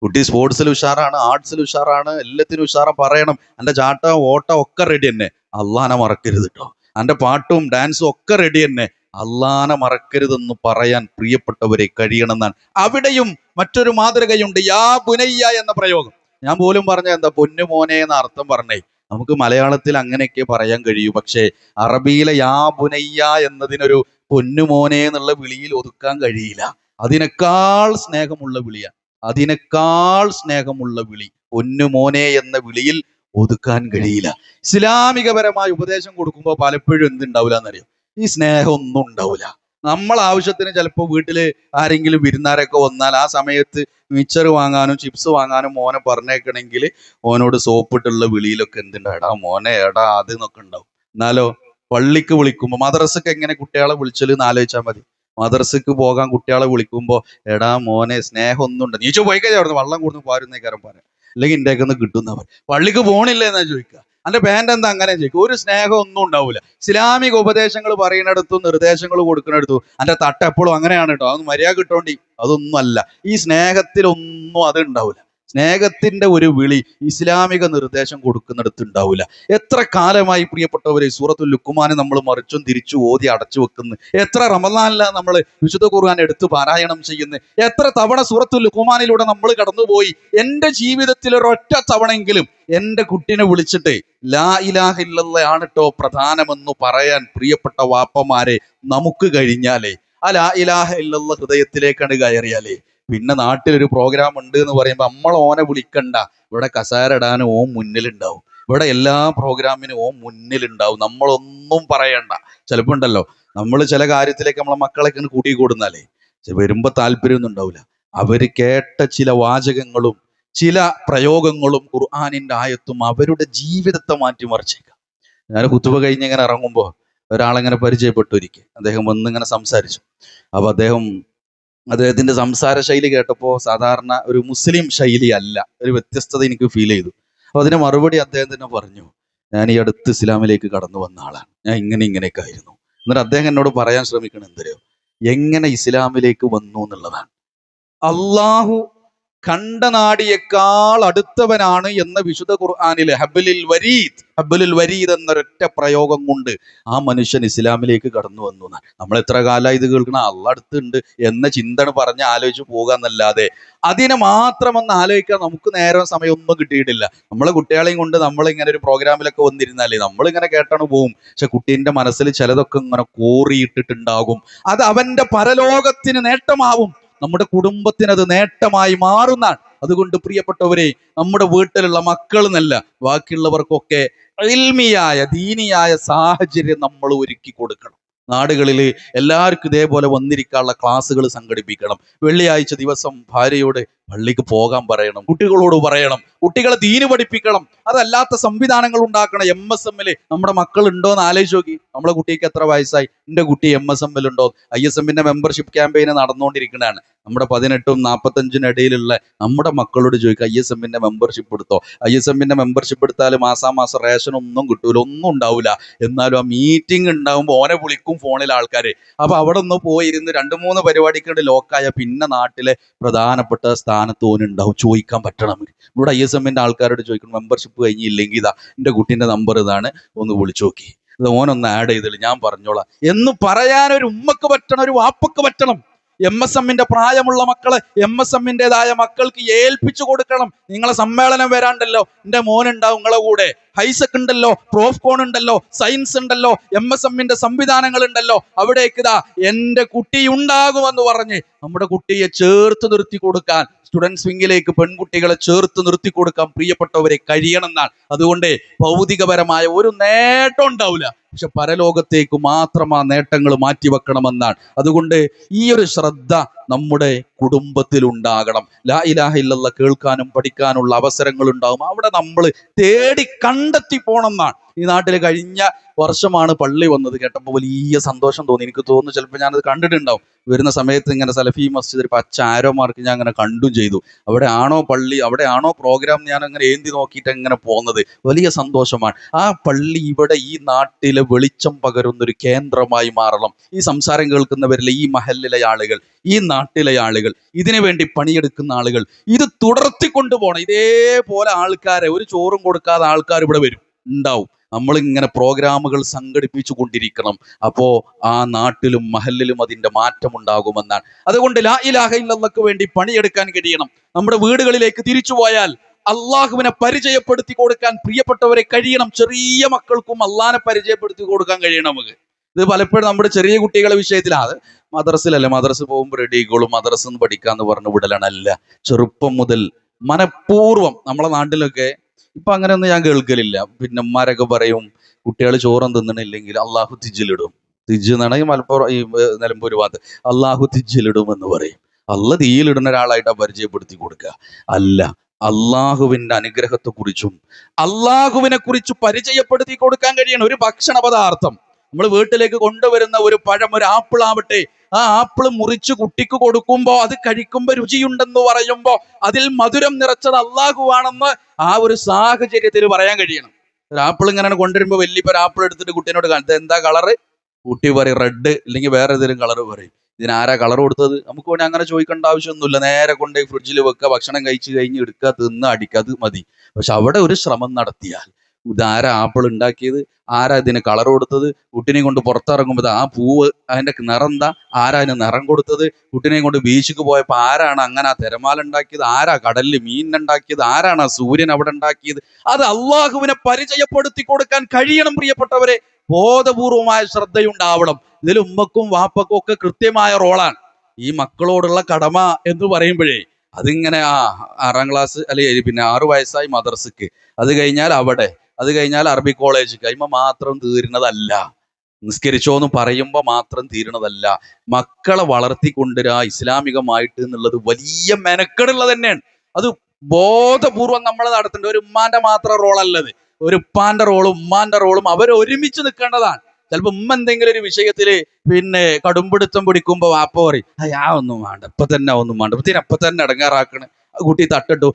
കുട്ടി സ്പോർട്സിൽ ഉഷാറാണ്, ആർട്സിൽ ഉഷാറാണ്, എല്ലാത്തിനും ഉഷാറാണ് പറയണം. എൻ്റെ ചാട്ടം ഓട്ടം ഒക്കെ റെഡി തന്നെ, അള്ളാനെ മറക്കരുത് കേട്ടോ. എൻ്റെ പാട്ടും ഡാൻസും ഒക്കെ റെഡി തന്നെ, അള്ളാനെ മറക്കരുതെന്ന് പറയാൻ പ്രിയപ്പെട്ടവരെ കഴിയണം എന്നാണ്. അവിടെയും മറ്റൊരു മാതൃകയുണ്ട്, യാ ബുനയ്യ എന്ന പ്രയോഗം. ഞാൻ പോലും പറഞ്ഞ എന്താ പൊന്നു മോനെ എന്ന അർത്ഥം പറഞ്ഞേ. നമുക്ക് മലയാളത്തിൽ അങ്ങനെയൊക്കെ പറയാൻ കഴിയൂ. പക്ഷേ അറബിയിലെ യാ ബുനയ്യ എന്നതിനൊരു പൊന്നുമോനെ എന്നുള്ള വിളിയിൽ ഒതുക്കാൻ കഴിയില്ല. അതിനേക്കാൾ സ്നേഹമുള്ള വിളിയാണ്, അതിനേക്കാൾ സ്നേഹമുള്ള വിളി പൊന്നുമോനെ എന്ന വിളിയിൽ ഒതുക്കാൻ കഴിയില്ല. ഇസ്ലാമികപരമായ ഉപദേശം കൊടുക്കുമ്പോൾ പലപ്പോഴും എന്തുണ്ടാവില്ല എന്നറിയാം? ഈ സ്നേഹം ഒന്നും ഉണ്ടാവില്ല. നമ്മൾ ആവശ്യത്തിന് ചിലപ്പോൾ വീട്ടിൽ ആരെങ്കിലും വിരുന്നാരൊക്കെ വന്നാൽ ആ സമയത്ത് മിച്ചർ വാങ്ങാനും ചിപ്സ് വാങ്ങാനും മോനെ പറഞ്ഞേക്കണമെങ്കിൽ മോനോട് സോപ്പിട്ടുള്ള വിളിയിലൊക്കെ എന്തുണ്ടാവും? എടാ മോനെ, എടാ അത് എന്നൊക്കെ ഉണ്ടാവും. എന്നാലോ പള്ളിക്ക് വിളിക്കുമ്പോൾ, മദ്രസക്ക് എങ്ങനെ കുട്ടികളെ വിളിച്ചല് എന്ന് ആലോചിച്ചാൽ മതി. മദ്രസക്ക് പോകാൻ കുട്ടികളെ വിളിക്കുമ്പോൾ എടാ മോനെ സ്നേഹം ഒന്നും ഉണ്ട്, നീച്ചു പോയി കഴിഞ്ഞാൽ അവിടുന്ന് വെള്ളം കൊടുത്ത് പാരുന്നേക്കാരം പറയാം, അല്ലെങ്കിൽ ഇന്ത്യക്കൊന്ന് കിട്ടുന്നവർ. പള്ളിക്ക് പോണില്ലേ എന്നാ ചോദിക്കുക, എൻ്റെ പാൻ്റ് എന്താ അങ്ങനെ ചോദിക്കുക. ഒരു സ്നേഹം ഒന്നും ഉണ്ടാവില്ല. ഇസ്ലാമിക ഉപദേശങ്ങൾ പറയുന്നിടത്തും നിർദ്ദേശങ്ങൾ കൊടുക്കുന്നിടത്തും എൻ്റെ തട്ട എപ്പോഴും അങ്ങനെയാണ് കേട്ടോ, അതൊന്നും മര്യാദ കിട്ടോണ്ടി, അതൊന്നും അല്ല. ഈ സ്നേഹത്തിലൊന്നും അത് ഉണ്ടാവില്ല. സ്നേഹത്തിന്റെ ഒരു വിളി ഇസ്ലാമിക നിർദ്ദേശം കൊടുക്കുന്നിടത്ത് ഉണ്ടാവില്ല. എത്ര കാലമായി പ്രിയപ്പെട്ടവരെ സൂറത്തുൽ ലുഖ്മാൻ നമ്മൾ മറിച്ചും തിരിച്ചു ഓതി അടച്ചു വെക്കുന്നു? എത്ര റമദാനിലാണ് നമ്മൾ വിശുദ്ധ ഖുർആൻ എടുത്ത് പാരായണം ചെയ്യുന്നത്? എത്ര തവണ സൂറത്തുൽ ലുഖ്മാനിലൂടെ നമ്മൾ കടന്നുപോയി? എൻ്റെ ജീവിതത്തിൽ ഒരൊറ്റ തവണയെങ്കിലും എൻ്റെ കുട്ടിനെ വിളിച്ചിട്ട് ലാ ഇലാഹ ഇല്ലല്ലാഹ് ആണ് ട്ടോ പ്രധാനമെന്ന് പറയാൻ പ്രിയപ്പെട്ട വാപ്പമാരെ നമുക്ക് കഴിഞ്ഞാലേ, ആ ലാ ഇലാഹ ഇല്ലല്ലാഹ് ഹൃദയത്തിലേക്കാണ് കയറിയാലേ, പിന്നെ നാട്ടിലൊരു പ്രോഗ്രാം ഉണ്ട് എന്ന് പറയുമ്പോൾ നമ്മൾ ഓനെ വിളിക്കണ്ട. ഇവിടെ കസേര ഇടാനും ഓൻ മുന്നിലുണ്ടാവും, ഇവിടെ എല്ലാ പ്രോഗ്രാമിനും ഓൻ മുന്നിലുണ്ടാവും, നമ്മളൊന്നും പറയണ്ട. ചിലപ്പോൾ ഉണ്ടല്ലോ നമ്മൾ ചില കാര്യത്തിലേക്ക് നമ്മളെ മക്കളൊക്കെ കൂട്ടിക്കൂടുന്നാലേ വരുമ്പോൾ താല്പര്യമൊന്നും ഉണ്ടാവില്ല. അവര് കേട്ട ചില വാചകങ്ങളും ചില പ്രയോഗങ്ങളും ഖുർആനിന്റെ ആയത്തും അവരുടെ ജീവിതത്തെ മാറ്റിമറിച്ചേക്കാം. ഞാൻ ഖുതുബ കഴിഞ്ഞ് ഇങ്ങനെ ഇറങ്ങുമ്പോൾ ഒരാളെങ്ങനെ പരിചയപ്പെട്ടു. ഒരിക്കൽ അദ്ദേഹം വന്നിങ്ങനെ സംസാരിച്ചു. അപ്പൊ അദ്ദേഹത്തിന്റെ സംസാര ശൈലി കേട്ടപ്പോൾ സാധാരണ ഒരു മുസ്ലിം ശൈലി അല്ല, ഒരു വ്യത്യസ്തത എനിക്ക് ഫീൽ ചെയ്തു. അപ്പൊ അതിന് മറുപടി അദ്ദേഹം തന്നെ പറഞ്ഞു, ഞാൻ ഈ അടുത്ത് ഇസ്ലാമിലേക്ക് കടന്നു വന്ന ആളാണ്, ഞാൻ ഇങ്ങനെയൊക്കെ ആയിരുന്നു. എന്നിട്ട് അദ്ദേഹം എന്നോട് പറയാൻ ശ്രമിക്കണം എന്തരോ, എങ്ങനെ ഇസ്ലാമിലേക്ക് വന്നു എന്നുള്ളതാണ്. അള്ളാഹു ഖണ്ഡനാടിയേക്കാൾ അടുത്തവനാണ് എന്ന വിശുദ്ധ ഖുർആനിലെ ഹബ്ബുലുൽ വരീദ് എന്നൊരൊറ്റ പ്രയോഗം കൊണ്ട് ആ മനുഷ്യൻ ഇസ്ലാമിലേക്ക് കടന്നു വന്നു. നമ്മൾ എത്ര കാലം ഇത് കേൾക്കണം, അള്ളാഹ് അടുത്തുണ്ട് എന്ന ചിന്തന പറഞ്ഞ് ആലോചിച്ച് പോകുക എന്നല്ലാതെ അതിനെ മാത്രം ഒന്ന് ആലോചിക്കാൻ നമുക്ക് നേരം സമയമൊന്നും കിട്ടിയിട്ടില്ല. നമ്മളെ കുട്ടികളെയും കൊണ്ട് നമ്മളിങ്ങനെ ഒരു പ്രോഗ്രാമിലൊക്കെ വന്നിരുന്നാലേ നമ്മളിങ്ങനെ കേട്ടാണ് പോവും. പക്ഷെ കുട്ടീൻ്റെ മനസ്സിൽ ചിലതൊക്കെ ഇങ്ങനെ കോറിയിട്ടിട്ടുണ്ടാകും. അത് അവന്റെ പരലോകത്തിന് നേട്ടമാവും, നമ്മുടെ കുടുംബത്തിനത് നേട്ടമായി മാറുന്നതാണ്. അതുകൊണ്ട് പ്രിയപ്പെട്ടവരെ, നമ്മുടെ വീട്ടിലുള്ള മക്കൾ എന്നല്ല ബാക്കിയുള്ളവർക്കൊക്കെ ഇൽമിയായ ദീനിയായ സാഹചര്യം നമ്മൾ ഒരുക്കി കൊടുക്കണം. നാടുകളിൽ എല്ലാവർക്കും ഇതേപോലെ വന്നിരിക്കാനുള്ള ക്ലാസ്സുകൾ സംഘടിപ്പിക്കണം. വെള്ളിയാഴ്ച ദിവസം ഭാര്യയോട് പള്ളിക്ക് പോകാൻ പറയണം, കുട്ടികളോട് പറയണം, കുട്ടികളെ ദീന് പഠിപ്പിക്കണം. അതല്ലാത്ത സംവിധാനങ്ങൾ ഉണ്ടാക്കണം. MSM നമ്മുടെ മക്കൾ ഉണ്ടോ എന്ന് ആലോചിച്ച് നോക്കി. നമ്മളെ കുട്ടിക്ക് എത്ര വയസ്സായി? എൻ്റെ കുട്ടി MSM ഉണ്ടോ? ISM മെമ്പർഷിപ്പ് ക്യാമ്പയിന് നടന്നുകൊണ്ടിരിക്കുന്നതാണ്. നമ്മുടെ 18-നും 45-നും ഇടയിലുള്ള നമ്മുടെ മക്കളോട് ചോദിക്കുക, ISM മെമ്പർഷിപ്പ് എടുത്തോ? ISM മെമ്പർഷിപ്പ് എടുത്താൽ മാസാമാസം റേഷൻ ഒന്നും കിട്ടൂല, ഒന്നും ഉണ്ടാവില്ല. എന്നാലും ആ മീറ്റിംഗ് ഉണ്ടാകുമ്പോൾ ഓനെ വിളിക്കും ഫോണിൽ ആൾക്കാർ. അപ്പൊ അവിടെ ഒന്ന് പോയിരുന്ന് 2-3 പരിപാടിക്കുണ്ട് ലോക്കായ പിന്നെ നാട്ടിലെ പ്രധാനപ്പെട്ട സ്ഥാനത്ത് ഓനുണ്ടാവും. ചോദിക്കാൻ പറ്റണം. ഇവിടെ ISM ആൾക്കാരോട് ചോദിക്കണം, മെമ്പർഷിപ്പ് കഴിഞ്ഞില്ലെങ്കിൽ ഇതാ എൻ്റെ കുട്ടീൻ്റെ നമ്പർ ഇതാണ്, ഒന്ന് വിളിച്ചു നോക്കി, ഇത് ഓനൊന്ന് ആഡ് ചെയ്തില്ല, ഞാൻ പറഞ്ഞോളാം എന്ന് പറയാൻ ഒരു ഉമ്മക്ക് പറ്റണം, ഒരു വാപ്പക്ക് പറ്റണം. MSM പ്രായമുള്ള മക്കളെ MSM മക്കൾക്ക് ഏൽപ്പിച്ചു കൊടുക്കണം. നിങ്ങളെ സമ്മേളനം വരാണ്ടല്ലോ, എൻ്റെ മോനുണ്ടാവും നിങ്ങളെ കൂടെ. ഹൈസെക് ഉണ്ടല്ലോ, പ്രോഫ്കോൺ ഉണ്ടല്ലോ, സയൻസ് ഉണ്ടല്ലോ, MSM സംവിധാനങ്ങൾ ഉണ്ടല്ലോ, അവിടേക്ക് ഇതാ എൻ്റെ കുട്ടി ഉണ്ടാകുമെന്ന് പറഞ്ഞ് നമ്മുടെ കുട്ടിയെ ചേർത്ത് നിർത്തി കൊടുക്കാൻ, സ്റ്റുഡൻസ് വിങ്ങിലേക്ക് പെൺകുട്ടികളെ ചേർത്ത് നിർത്തി കൊടുക്കാൻ പ്രിയപ്പെട്ടവരെ കഴിയണം എന്നാണ്. അതുകൊണ്ട് ഭൗതികപരമായ ഒരു നേട്ടം ഉണ്ടാവില്ല, പക്ഷെ പരലോകത്തേക്ക് മാത്രം ആ നേട്ടങ്ങൾ മാറ്റിവെക്കണമെന്നാണ്. അതുകൊണ്ട് ഈ ഒരു ശ്രദ്ധ നമ്മുടെ കുടുംബത്തിൽ ഉണ്ടാകണം. ലാ ഇലാഹ ഇല്ലല്ലാഹ് കേൾക്കാനും പഠിക്കാനുള്ള അവസരങ്ങൾ ഉണ്ടാകും. അവിടെ നമ്മൾ തേടി കണ്ടെത്തി പോകണം എന്നാണ്. ഈ നാട്ടിൽ കഴിഞ്ഞ വർഷമാണ് പള്ളി വന്നത്. കേട്ടപ്പോൾ വലിയ സന്തോഷം തോന്നി. എനിക്ക് തോന്നുന്നു ചിലപ്പോൾ ഞാനത് കണ്ടിട്ടുണ്ടാവും. വരുന്ന സമയത്ത് ഇങ്ങനെ സലഫി മസ്ജിദ് ഒരു പച്ച ആരോ മാർക്ക് ഞാൻ അങ്ങനെ കണ്ടും ചെയ്തു. അവിടെ ആണോ പള്ളി, അവിടെ ആണോ പ്രോഗ്രാം, ഞാൻ അങ്ങനെ ഏന്തി നോക്കിയിട്ട് അങ്ങനെ പോകുന്നത് വലിയ സന്തോഷമാണ്. ആ പള്ളി ഇവിടെ ഈ നാട്ടിലെ വെളിച്ചം പകരുന്നൊരു കേന്ദ്രമായി മാറണം. ഈ സംസാരം കേൾക്കുന്നവരിലെ ഈ മഹല്ലിലെ ആളുകൾ, ഈ നാട്ടിലെ ആളുകൾ, ഇതിനു വേണ്ടി പണിയെടുക്കുന്ന ആളുകൾ ഇത് തുടർത്തിക്കൊണ്ടു പോകണം. ഇതേപോലെ ആൾക്കാരെ, ഒരു ചോറും കൊടുക്കാതെ ആൾക്കാർ ഇവിടെ വരും, ഉണ്ടാവും. നമ്മളിങ്ങനെ പ്രോഗ്രാമുകൾ സംഘടിപ്പിച്ചു കൊണ്ടിരിക്കണം. അപ്പോൾ ആ നാട്ടിലും മഹല്ലിലും അതിൻ്റെ മാറ്റം ഉണ്ടാകുമെന്നാണ്. അതുകൊണ്ട് ലാ ഇലാഹ ഇല്ലല്ലാഹ്ക്ക് വേണ്ടി പണിയെടുക്കാൻ കഴിയണം. നമ്മുടെ വീടുകളിലേക്ക് തിരിച്ചു പോയാൽ അള്ളാഹുവിനെ പരിചയപ്പെടുത്തി കൊടുക്കാൻ പ്രിയപ്പെട്ടവരെ കഴിയണം. ചെറിയ മക്കൾക്കും അള്ളാഹിനെ പരിചയപ്പെടുത്തി കൊടുക്കാൻ കഴിയണം നമുക്ക്. ഇത് പലപ്പോഴും നമ്മുടെ ചെറിയ കുട്ടികളെ വിഷയത്തിലാണ്. മദ്രസിലല്ല, മദ്രസ് പോകുമ്പോൾ റെഡി ആയിക്കോളും, മദ്രസ് നിന്ന് പഠിക്കാന്ന് പറഞ്ഞു വിടലാണ്. അല്ല, ചെറുപ്പം മുതൽ മനഃപൂർവ്വം. നമ്മളെ നാട്ടിലൊക്കെ ഇപ്പൊ അങ്ങനെയൊന്നും ഞാൻ കേൾക്കലില്ല. പിന്നെ ഉമ്മാരൊക്കെ പറയും, കുട്ടികൾ ചോറും തിന്നണില്ലെങ്കിൽ അള്ളാഹു തിജ്ജിലിടും. തിജ്ജ് എന്നാണെങ്കിൽ മലപ്പുറം ഈ നിലമ്പൂർ ഭാഗത്ത് അള്ളാഹു തിജ്ജിലിടും എന്ന് പറയും. അള്ളാഹ് തീയിലിടുന്ന ഒരാളായിട്ടാണ് പരിചയപ്പെടുത്തി കൊടുക്കുക. അല്ല, അള്ളാഹുവിന്റെ അനുഗ്രഹത്തെക്കുറിച്ചും അള്ളാഹുവിനെ കുറിച്ച് പരിചയപ്പെടുത്തി കൊടുക്കാൻ കഴിയണം. ഒരു ഭക്ഷണ പദാർത്ഥം നമ്മൾ വീട്ടിലേക്ക് കൊണ്ടുവരുന്ന ഒരു പഴം, ഒരു ആപ്പിൾ ആവട്ടെ, ആ ആപ്പിൾ മുറിച്ച് കുട്ടിക്ക് കൊടുക്കുമ്പോൾ അത് കഴിക്കുമ്പോൾ രുചിയുണ്ടെന്ന് പറയുമ്പോൾ അതിൽ മധുരം നിറച്ചത് അള്ളാഹുവാണെന്ന് ആ ഒരു സാഹചര്യത്തിൽ പറയാൻ കഴിയണം. ഒരു ആപ്പിൾ ഇങ്ങനെ കൊണ്ടുവരുമ്പോൾ വലിയ ഒരു ആപ്പിൾ എടുത്തിട്ട് കുട്ടീനോട് കാണിച്ചത് എന്താ കളറ്, കുട്ടി പറയും റെഡ്, അല്ലെങ്കിൽ വേറെ ഏതെങ്കിലും കളർ പറയും. ഇതിനാരാ കളർ കൊടുത്തത്? നമുക്ക് വേണ്ടി അങ്ങനെ ചോദിക്കേണ്ട ആവശ്യമൊന്നുമില്ല. നേരെ കൊണ്ടുപോയി ഫ്രിഡ്ജിൽ വെക്കുക, ഭക്ഷണം കഴിച്ച് കഴിഞ്ഞ് എടുക്കുക, തിന്ന് അടിക്കുക, അത് മതി. പക്ഷെ അവിടെ ഒരു ശ്രമം നടത്തിയാൽ, ഇതാരാ ആപ്പിൾ ഉണ്ടാക്കിയത്, ആരാ ഇതിന് കളർ കൊടുത്തത്, കുട്ടിനെയും കൊണ്ട് പുറത്തിറങ്ങുമ്പോൾ ആ പൂവ് അതിൻ്റെ നിറം എന്താ, ആരാ അതിന് നിറം കൊടുത്തത്, കുട്ടിനെയും കൊണ്ട് ബീച്ചിക്ക് പോയപ്പോൾ ആരാണ് അങ്ങനെ ആ തിരമാല ഉണ്ടാക്കിയത്, ആരാ കടലിൽ മീനുണ്ടാക്കിയത്, ആരാണ് ആ സൂര്യൻ അവിടെ ഉണ്ടാക്കിയത്, അത് അള്ളാഹുവിനെ പരിചയപ്പെടുത്തി കൊടുക്കാൻ കഴിയണം പ്രിയപ്പെട്ടവരെ. ബോധപൂർവമായ ശ്രദ്ധയുണ്ടാവണം. ഇതിൽ ഉമ്മക്കും വാപ്പക്കും ഒക്കെ കൃത്യമായ റോളാണ്. ഈ മക്കളോടുള്ള കടമ എന്ന് പറയുമ്പോഴേ അതിങ്ങനെ 6ാം ക്ലാസ് അല്ലെങ്കിൽ പിന്നെ 6 വയസ്സായി മദ്രസക്ക്, അത് കഴിഞ്ഞാൽ അവിടെ, അത് കഴിഞ്ഞാൽ അറബി കോളേജ്, കഴിയുമ്പോൾ മാത്രം തീരുന്നതല്ല. നിസ്കരിച്ചോന്ന് പറയുമ്പോൾ മാത്രം തീരുന്നതല്ല. മക്കളെ വളർത്തിക്കൊണ്ടുവരാ ഇസ്ലാമികമായിട്ട് എന്നുള്ളത് വലിയ മെനക്കെടുള്ളത് തന്നെയാണ്. അത് ബോധപൂർവം നമ്മൾ നടത്തേണ്ട ഒരു ഉമ്മാന്റെ മാത്രം റോളല്ലത്. ഒരു ഉപ്പാന്റെ റോളും ഉമ്മാന്റെ റോളും അവർ ഒരുമിച്ച് നിൽക്കേണ്ടതാണ്. ചിലപ്പോൾ ഉമ്മ എന്തെങ്കിലും ഒരു വിഷയത്തില് പിന്നെ കടുംപിടുത്തം പിടിക്കുമ്പോൾ വാപ്പ പറയും, ഒന്നും വേണ്ട, ഇപ്പൊ തന്നെ ഒന്നും വേണ്ട, അപ്പൊ തന്നെ ഇടങ്ങാറാക്കണ്, കുട്ടി തട്ടിട്ടു,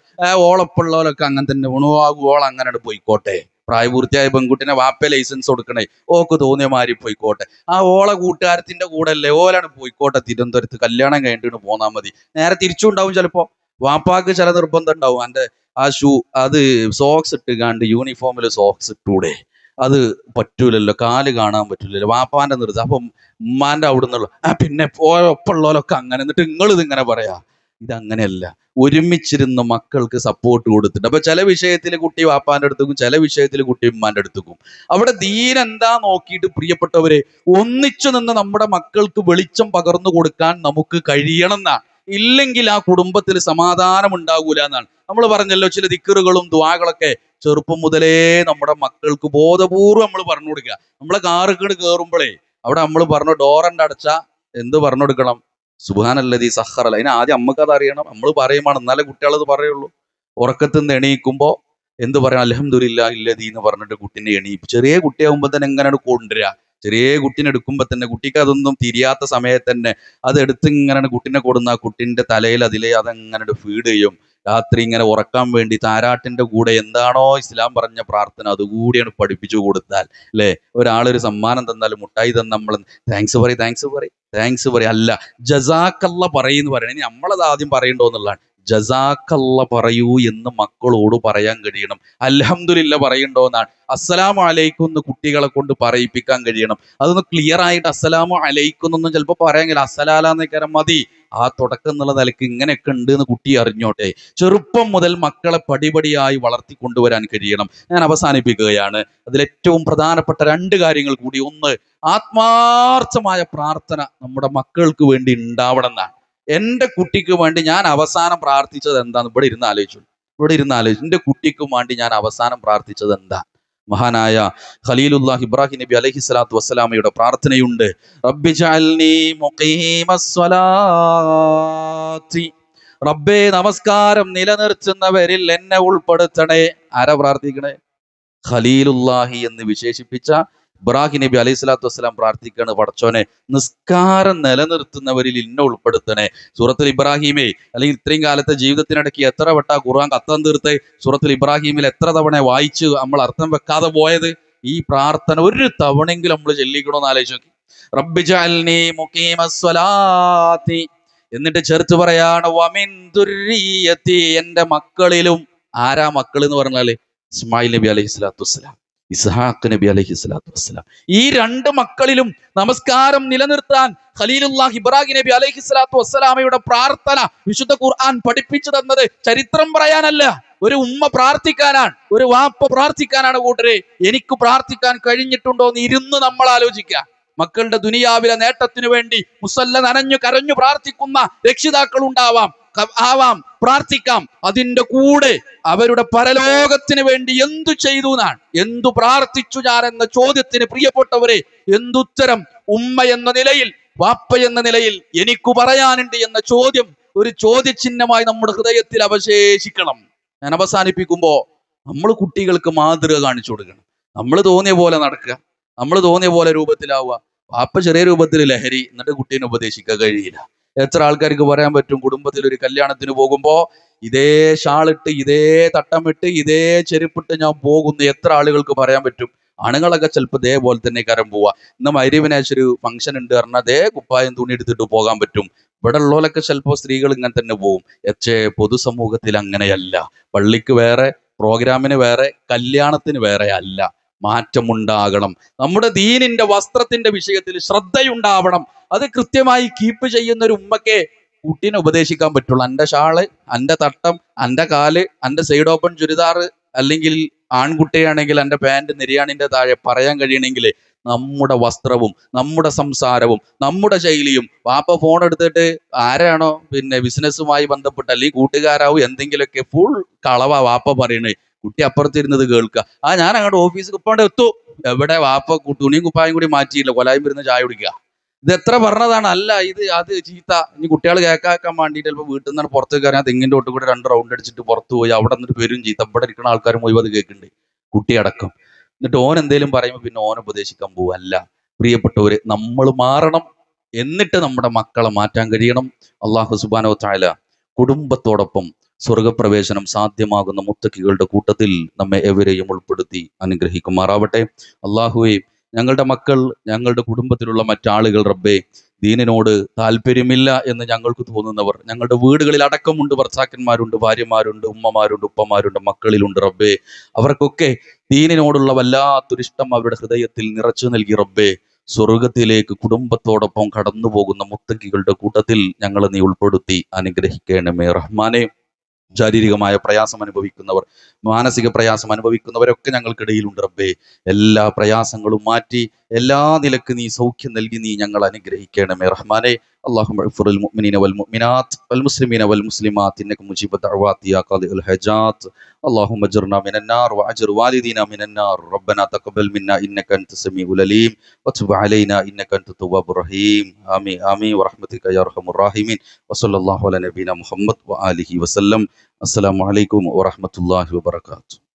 ഓളപ്പുള്ളവരൊക്കെ അങ്ങനെ തന്നെ ഉണവാകും, ഓൾ അങ്ങനെ പോയിക്കോട്ടെ, പ്രായപൂർത്തിയായ പെൺകുട്ടിനെ വാപ്പ ലൈസൻസ് കൊടുക്കണേ, ഓക്ക് തോന്നിയ മാതിരി പോയിക്കോട്ടെ. ആ ഓളെ കൂട്ടുകാരത്തിന്റെ കൂടെ അല്ലേ, ഓലാണ് പോയിക്കോട്ടെ, തിരുവനന്തപുരത്ത് കല്യാണം കഴിഞ്ഞിട്ട് പോന്നാൽ മതി. നേരെ തിരിച്ചുണ്ടാവും ചിലപ്പോ. വാപ്പാക്ക് ചില നിർബന്ധം ഉണ്ടാവും, എൻ്റെ ആ ഷൂ അത് സോക്സ് ഇട്ട് കണ്ട് യൂണിഫോമിൽ സോക്സ് ഇട്ടൂടെ, അത് പറ്റൂലല്ലോ, കാല് കാണാൻ പറ്റൂലല്ലോ, വാപ്പാന്റെ നിർദ്ദേശം. അപ്പം ഉമ്മാന്റെ അവിടെ നിന്നുള്ള പിന്നെ ഒപ്പമുള്ളവരൊക്കെ അങ്ങനെ, എന്നിട്ട് നിങ്ങളിത് ഇങ്ങനെ പറയാ. ഇതങ്ങനെയല്ല. ഒരുമിച്ചിരുന്ന് മക്കൾക്ക് സപ്പോർട്ട് കൊടുത്തിട്ട്, അപ്പൊ ചില വിഷയത്തിൽ കുട്ടി വാപ്പാന്റെ അടുത്തേക്കും, ചില വിഷയത്തിൽ കുട്ടി ഉമ്മാന്റെ അടുത്തേക്കും. അവിടെ ദീൻ എന്താ നോക്കിയിട്ട് പ്രിയപ്പെട്ടവരെ ഒന്നിച്ചു നിന്ന് നമ്മുടെ മക്കൾക്ക് വെളിച്ചം പകർന്നു കൊടുക്കാൻ നമുക്ക് കഴിയണം എന്നാണ്. ഇല്ലെങ്കിൽ ആ കുടുംബത്തിൽ സമാധാനം ഉണ്ടാകൂല എന്നാണ്. നമ്മൾ പറഞ്ഞല്ലോ, ചില ദിക്റുകളും ദുആകളൊക്കെ ചെറുപ്പം മുതലേ നമ്മുടെ മക്കൾക്ക് ബോധപൂർവ്വം നമ്മൾ പറഞ്ഞു കൊടുക്കുക. നമ്മളെ കാറുകൾ കയറുമ്പോഴേ അവിടെ നമ്മൾ പറഞ്ഞു, ഡോറന്റെ അടച്ച എന്ത് പറഞ്ഞു കൊടുക്കണം? സുബ്ഹാനല്ലദീ സഖറല. അതിന് ആദ്യം അമ്മക്കത് അറിയണം, നമ്മൾ പറയുമാണ്, എന്നാലേ കുട്ടികളത് പറയുള്ളൂ. ഉറക്കത്തിൽ നിന്ന് എണീക്കുമ്പോൾ എന്ത് പറയണം? അൽഹംദുലില്ലാഹി ഇല്ലദീ എന്ന് പറഞ്ഞിട്ട് കുട്ടീനെ എണീപ്പ്. ചെറിയ കുട്ടിയാകുമ്പോൾ തന്നെ എങ്ങനെയാണ് കൊണ്ടുവരിക? ചെറിയ കുട്ടീനെ എടുക്കുമ്പോൾ തന്നെ കുട്ടിക്ക് അതൊന്നും തിരിയാത്ത സമയത്ത് തന്നെ അത് എടുത്ത് ഇങ്ങനെ കുട്ടീനെ കൊടുന്ന ആ കുട്ടീൻ്റെ തലയിൽ അതിലെ അതങ്ങനെ ഫീഡ് ചെയ്യും. രാത്രി ഇങ്ങനെ ഉറക്കാൻ വേണ്ടി താരാട്ടിന്റെ കൂടെ എന്താണോ ഇസ്ലാം പറഞ്ഞ പ്രാർത്ഥന അതുകൂടിയാണ് പഠിപ്പിച്ചു കൊടുത്താൽ, അല്ലേ? ഒരാളൊരു സമ്മാനം തന്നാൽ, മുട്ടായി തന്ന നമ്മൾ താങ്ക്സ് പറയും, താങ്ക്സ് പറയും, താങ്ക്സ് പറയും. അല്ല, ജസാക്കല്ല പറയുന്നു പറയണേ. ഇനി നമ്മളത് ആദ്യം പറയണ്ടോ എന്നുള്ളതാണ്. ജസാക്കല്ല പറയൂ എന്ന് മക്കളോട് പറയാൻ കഴിയണം. അൽഹംദുലില്ല പറയണ്ടോ എന്നാണ്. അസ്സലാമു അലൈക്കും എന്ന് കുട്ടികളെ കൊണ്ട് പറയിപ്പിക്കാൻ കഴിയണം. അതൊന്ന് ക്ലിയർ ആയിട്ട് അസ്സലാമു അലൈക്കും എന്നൊന്നും ചിലപ്പോൾ പറയാൻ കഴിയില്ല. അസ്സലാലാന്നേക്കാരം മതി. ആ തുടക്കം എന്നുള്ള നിലയ്ക്ക് ഇങ്ങനെയൊക്കെ ഉണ്ട് എന്ന് കുട്ടി അറിഞ്ഞോട്ടെ. ചെറുപ്പം മുതൽ മക്കളെ പടിപടിയായി വളർത്തിക്കൊണ്ടുവരാൻ കഴിയണം. ഞാൻ അവസാനിപ്പിക്കുകയാണ്. അതിലേറ്റവും പ്രധാനപ്പെട്ട 2 കാര്യങ്ങൾ കൂടി. ഒന്ന്, ആത്മാർത്ഥമായ പ്രാർത്ഥന നമ്മുടെ മക്കൾക്ക് വേണ്ടി ഉണ്ടാവണം എന്നാണ്. എൻ്റെ കുട്ടിക്ക് വേണ്ടി ഞാൻ അവസാനം പ്രാർത്ഥിച്ചത് എന്താന്ന് ഇവിടെ ഇരുന്ന് ആലോചിച്ചു. എൻ്റെ കുട്ടിക്ക് വേണ്ടി ഞാൻ അവസാനം പ്രാർത്ഥിച്ചത് എന്താ? മഹാനായ ഖലീലുല്ലാഹ് ഇബ്രാഹിം നബി അലൈഹി സ്വലാത്തു വസ്സലാമയുടെ പ്രാർത്ഥനയുണ്ട്. റബ്ബി ജഅൽനി മുഖീമസ്സലാത്തി. റബ്ബേ, നമസ്കാരം നിലനിർത്തുന്നവരിൽ എന്നെ ഉൾപ്പെടുത്തണേ. ആരാ പ്രാർത്ഥിക്കണേ? ഖലീലുല്ലാഹി എന്ന് വിശേഷിപ്പിച്ച ഇബ്രാഹിം നബി അലൈഹി സ്വലാത്തു വസ്സലാം പ്രാർത്ഥിക്കാണ്, പടച്ചോനെ നിസ്കാരം നിലനിർത്തുന്നവരിൽ ഇന്നെ ഉൾപ്പെടുത്തണേ. സൂറത്തുൽ ഇബ്രാഹിമേ, അല്ലെങ്കിൽ ഇത്രയും കാലത്തെ ജീവിതത്തിനിടയ്ക്ക് എത്ര വട്ട ഖുർആൻ ഖത്തം തീർത്ത് സൂറത്തുൽ ഇബ്രാഹിമിൽ എത്ര തവണ വായിച്ച് നമ്മൾ അർത്ഥം വെക്കാതെ പോയത്? ഈ പ്രാർത്ഥന ഒരു തവണയെങ്കിലും നമ്മൾ ചൊല്ലിക്കണമെന്ന് ആലോചിച്ച് നോക്കി. റബ്ബി ജഅൽനി മുഖീമസ്സലാത്തി. എന്നിട്ട് ചേർത്ത് പറയാണ് വമിൻ ദുർരിയത്തി, എൻ്റെ മക്കളിലും. ആരാ മക്കൾ എന്ന് പറഞ്ഞാല്? ഇസ്മായിൽ നബി അലൈഹി സ്വലാത്തു വസ്സലാം, ഇസ്ഹാഖ് നബി അലൈഹി സ്വലാത്തു വസ്സലാം. ഈ 2 മക്കളിലും നമസ്കാരം നിലനിർത്താൻ ഖലീലുല്ലാഹ് ഇബ്രാഹിം നബി അലൈഹി സ്വലാത്തു വസ്സലാമയുടെ പ്രാർത്ഥന വിശുദ്ധ ഖുർആൻ പഠിപ്പിച്ചു തന്നത് ചരിത്രം പറയാനല്ല, ഒരു ഉമ്മ പ്രാർത്ഥിക്കാനാണ്, ഒരു വാപ്പ പ്രാർത്ഥിക്കാനാണ്. കൂട്ടരെ, എനിക്ക് പ്രാർത്ഥിക്കാൻ കഴിഞ്ഞിട്ടുണ്ടോ എന്ന് ഇരുന്ന് നമ്മൾ ആലോചിക്കുക. മക്കളുടെ ദുനിയാവിലെ നേട്ടത്തിനു വേണ്ടി മുസല്ല നനഞ്ഞു കരഞ്ഞു പ്രാർത്ഥിക്കുന്ന രക്ഷിതാക്കൾ ആവാം, പ്രാർത്ഥിക്കാം. അതിൻ്റെ കൂടെ അവരുടെ പരലോകത്തിന് വേണ്ടി എന്തു ചെയ്തു എന്നാണ്, എന്തു പ്രാർത്ഥിച്ചു ഞാൻ എന്ന ചോദ്യത്തിന് പ്രിയപ്പെട്ടവരെ എന്തുത്തരം ഉമ്മ എന്ന നിലയിൽ, വാപ്പ എന്ന നിലയിൽ എനിക്ക് പറയാനുണ്ട് എന്ന ചോദ്യം ഒരു ചോദ്യചിഹ്നമായി നമ്മുടെ ഹൃദയത്തിൽ അവശേഷിക്കണം. ഞാൻ അവസാനിപ്പിക്കുമ്പോ നമ്മൾ കുട്ടികൾക്ക് മാതൃക കാണിച്ചു കൊടുക്കണം. നമ്മൾ തോന്നിയ പോലെ നടക്കുക, നമ്മൾ തോന്നിയ പോലെ രൂപത്തിലാവുക. വാപ്പ ചെറിയ രൂപത്തിൽ ലഹരി, എന്നിട്ട് കുട്ടീനെ ഉപദേശിക്കാൻ കഴിയില്ല. എത്ര ആൾക്കാർക്ക് പറയാൻ പറ്റും? കുടുംബത്തിൽ ഒരു കല്യാണത്തിന് പോകുമ്പോ ഇതേ ഷാളിട്ട്, ഇതേ തട്ടമിട്ട്, ഇതേ ചെരുപ്പിട്ട് ഞാൻ പോകുന്നു. എത്ര ആളുകൾക്ക് പറയാൻ പറ്റും? ആണുങ്ങളൊക്കെ ചിലപ്പോൾ ഇതേപോലെ തന്നെ കരം പോവാ. ഇന്ന് മൈരീവിനാശൊരു ഫംഗ്ഷൻ ഉണ്ട് പറഞ്ഞാൽ അതേ കുപ്പായം തുണി എടുത്തിട്ട് പോകാൻ പറ്റും. ഇവിടെ ഉള്ളവരൊക്കെ ചിലപ്പോൾ സ്ത്രീകൾ ഇങ്ങനെ തന്നെ പോകും. പൊതുസമൂഹത്തിൽ അങ്ങനെയല്ല. പള്ളിക്ക് വേറെ, പ്രോഗ്രാമിന് വേറെ, കല്യാണത്തിന് വേറെ അല്ല. മാറ്റമുണ്ടാകണം. നമ്മുടെ ദീനിന്റെ വസ്ത്രത്തിന്റെ വിഷയത്തിൽ ശ്രദ്ധയുണ്ടാവണം. അത് കൃത്യമായി കീപ്പ് ചെയ്യുന്ന ഒരു ഉമ്മക്കെ കുട്ടീനെ ഉപദേശിക്കാൻ പറ്റുള്ളൂ. എൻ്റെ ഷാള്, എൻ്റെ തട്ടം, എൻ്റെ കാല്, എൻ്റെ സൈഡ് ഓപ്പൺ ചുരിദാറ്, അല്ലെങ്കിൽ ആൺകുട്ടിയാണെങ്കിൽ എൻ്റെ പാൻറ് നിര്യാണിൻ്റെ താഴെ പറയാൻ കഴിയണമെങ്കിൽ നമ്മുടെ വസ്ത്രവും നമ്മുടെ സംസാരവും നമ്മുടെ ശൈലിയും. വാപ്പ ഫോൺ എടുത്തിട്ട് ആരാണോ ബിസിനസ്സുമായി ബന്ധപ്പെട്ട് അല്ലെങ്കിൽ കൂട്ടുകാരാവും എന്തെങ്കിലുമൊക്കെ ഫുൾ കളവാ വാപ്പ പറയണേ. കുട്ടി അപ്പുറത്തിരുന്നത് കേൾക്കുക. ഞാൻ അങ്ങോട്ട് ഓഫീസിൽ ഇപ്പോണ്ട് എത്തും. എവിടെ? വാപ്പ തുണിയും കുപ്പായും കൂടി മാറ്റിയില്ല, കൊലായും ഇരുന്ന് ചായ കുടിക്കുക. ഇത് എത്ര പറഞ്ഞതാണ്? അല്ല, അത് ചീത്ത. ഇനി കുട്ടികൾ കേൾക്കാൻ വേണ്ടിയിട്ട് ചിലപ്പോൾ വീട്ടിൽ നിന്നാണ് പുറത്തേക്ക് കയറാൻ തെങ്ങിൻ്റെ തൊട്ട് കൂടെ 2 റൗണ്ട് അടിച്ചിട്ട് പുറത്ത് പോയി അവിടെ നിന്നിട്ട് പേരും ചീത്ത. ഇവിടെ ഇരിക്കുന്ന ആൾക്കാർ മുഴുവൻ അത് കേൾക്കുന്നുണ്ട്, കുട്ടിയടക്കം. എന്നിട്ട് ഓൻ എന്തെങ്കിലും പറയുമ്പോൾ പിന്നെ ഓൻ ഉപദേശിക്കാൻ പോവല്ല. പ്രിയപ്പെട്ടവര്, നമ്മൾ മാറണം. എന്നിട്ട് നമ്മുടെ മക്കളെ മാറ്റാൻ കഴിയണം. അള്ളാഹു സുബ്ഹാനഹു വ തആല കുടുംബത്തോടൊപ്പം സ്വർഗപ്രവേശനം സാധ്യമാകുന്ന മുത്തക്കികളുടെ കൂട്ടത്തിൽ നമ്മെ എവരെയും ഉൾപ്പെടുത്തി അനുഗ്രഹിക്കുമാറാവട്ടെ. അള്ളാഹുവേ, ഞങ്ങളുടെ മക്കൾ, ഞങ്ങളുടെ കുടുംബത്തിലുള്ള മറ്റാളുകൾ റബ്ബേ, ദീനിനോട് താല്പര്യമില്ല എന്ന് ഞങ്ങൾക്ക് തോന്നുന്നവർ ഞങ്ങളുടെ വീടുകളിൽ അടക്കമുണ്ട്. ഭർത്താക്കന്മാരുണ്ട്, ഭാര്യമാരുണ്ട്, ഉമ്മമാരുണ്ട്, ഉപ്പമാരുണ്ട്, മക്കളിലുണ്ട് റബ്ബേ. അവർക്കൊക്കെ ദീനിനോടുള്ള വല്ലാത്തൊരിഷ്ടം അവരുടെ ഹൃദയത്തിൽ നിറച്ചു നൽകി റബ്ബേ, സ്വർഗത്തിലേക്ക് കുടുംബത്തോടൊപ്പം കടന്നു പോകുന്ന മുത്തക്കികളുടെ കൂട്ടത്തിൽ ഞങ്ങളെ നീ ഉൾപ്പെടുത്തി അനുഗ്രഹിക്കണമേ റഹ്മാനെ. ശാരീരികമായ പ്രയാസം അനുഭവിക്കുന്നവർ, മാനസിക പ്രയാസം അനുഭവിക്കുന്നവരൊക്കെ ഞങ്ങൾക്കിടയിലുണ്ട് റബ്ബേ. എല്ലാ പ്രയാസങ്ങളും മാറ്റി എല്ലാ നിലക്ക് നീ സൗഖ്യം നൽകി നീ ഞങ്ങൾ അനുഗ്രഹിക്കണമേ റഹ്മാനെ. اللهم اغفر للمؤمنين والمؤمنات والمسلمين والمسلمات انك مجيب الدعوات يا قاضي الحاجات. اللهم اجرنا من النار واجر والدينا من النار. ربنا تقبل منا انك انت السميع العليم وتب علينا انك انت التواب الرحيم. امين امين ورحمتك يا ارحم الراحمين. وصلى الله على نبينا محمد واله وسلم. السلام عليكم ورحمة الله وبركاته.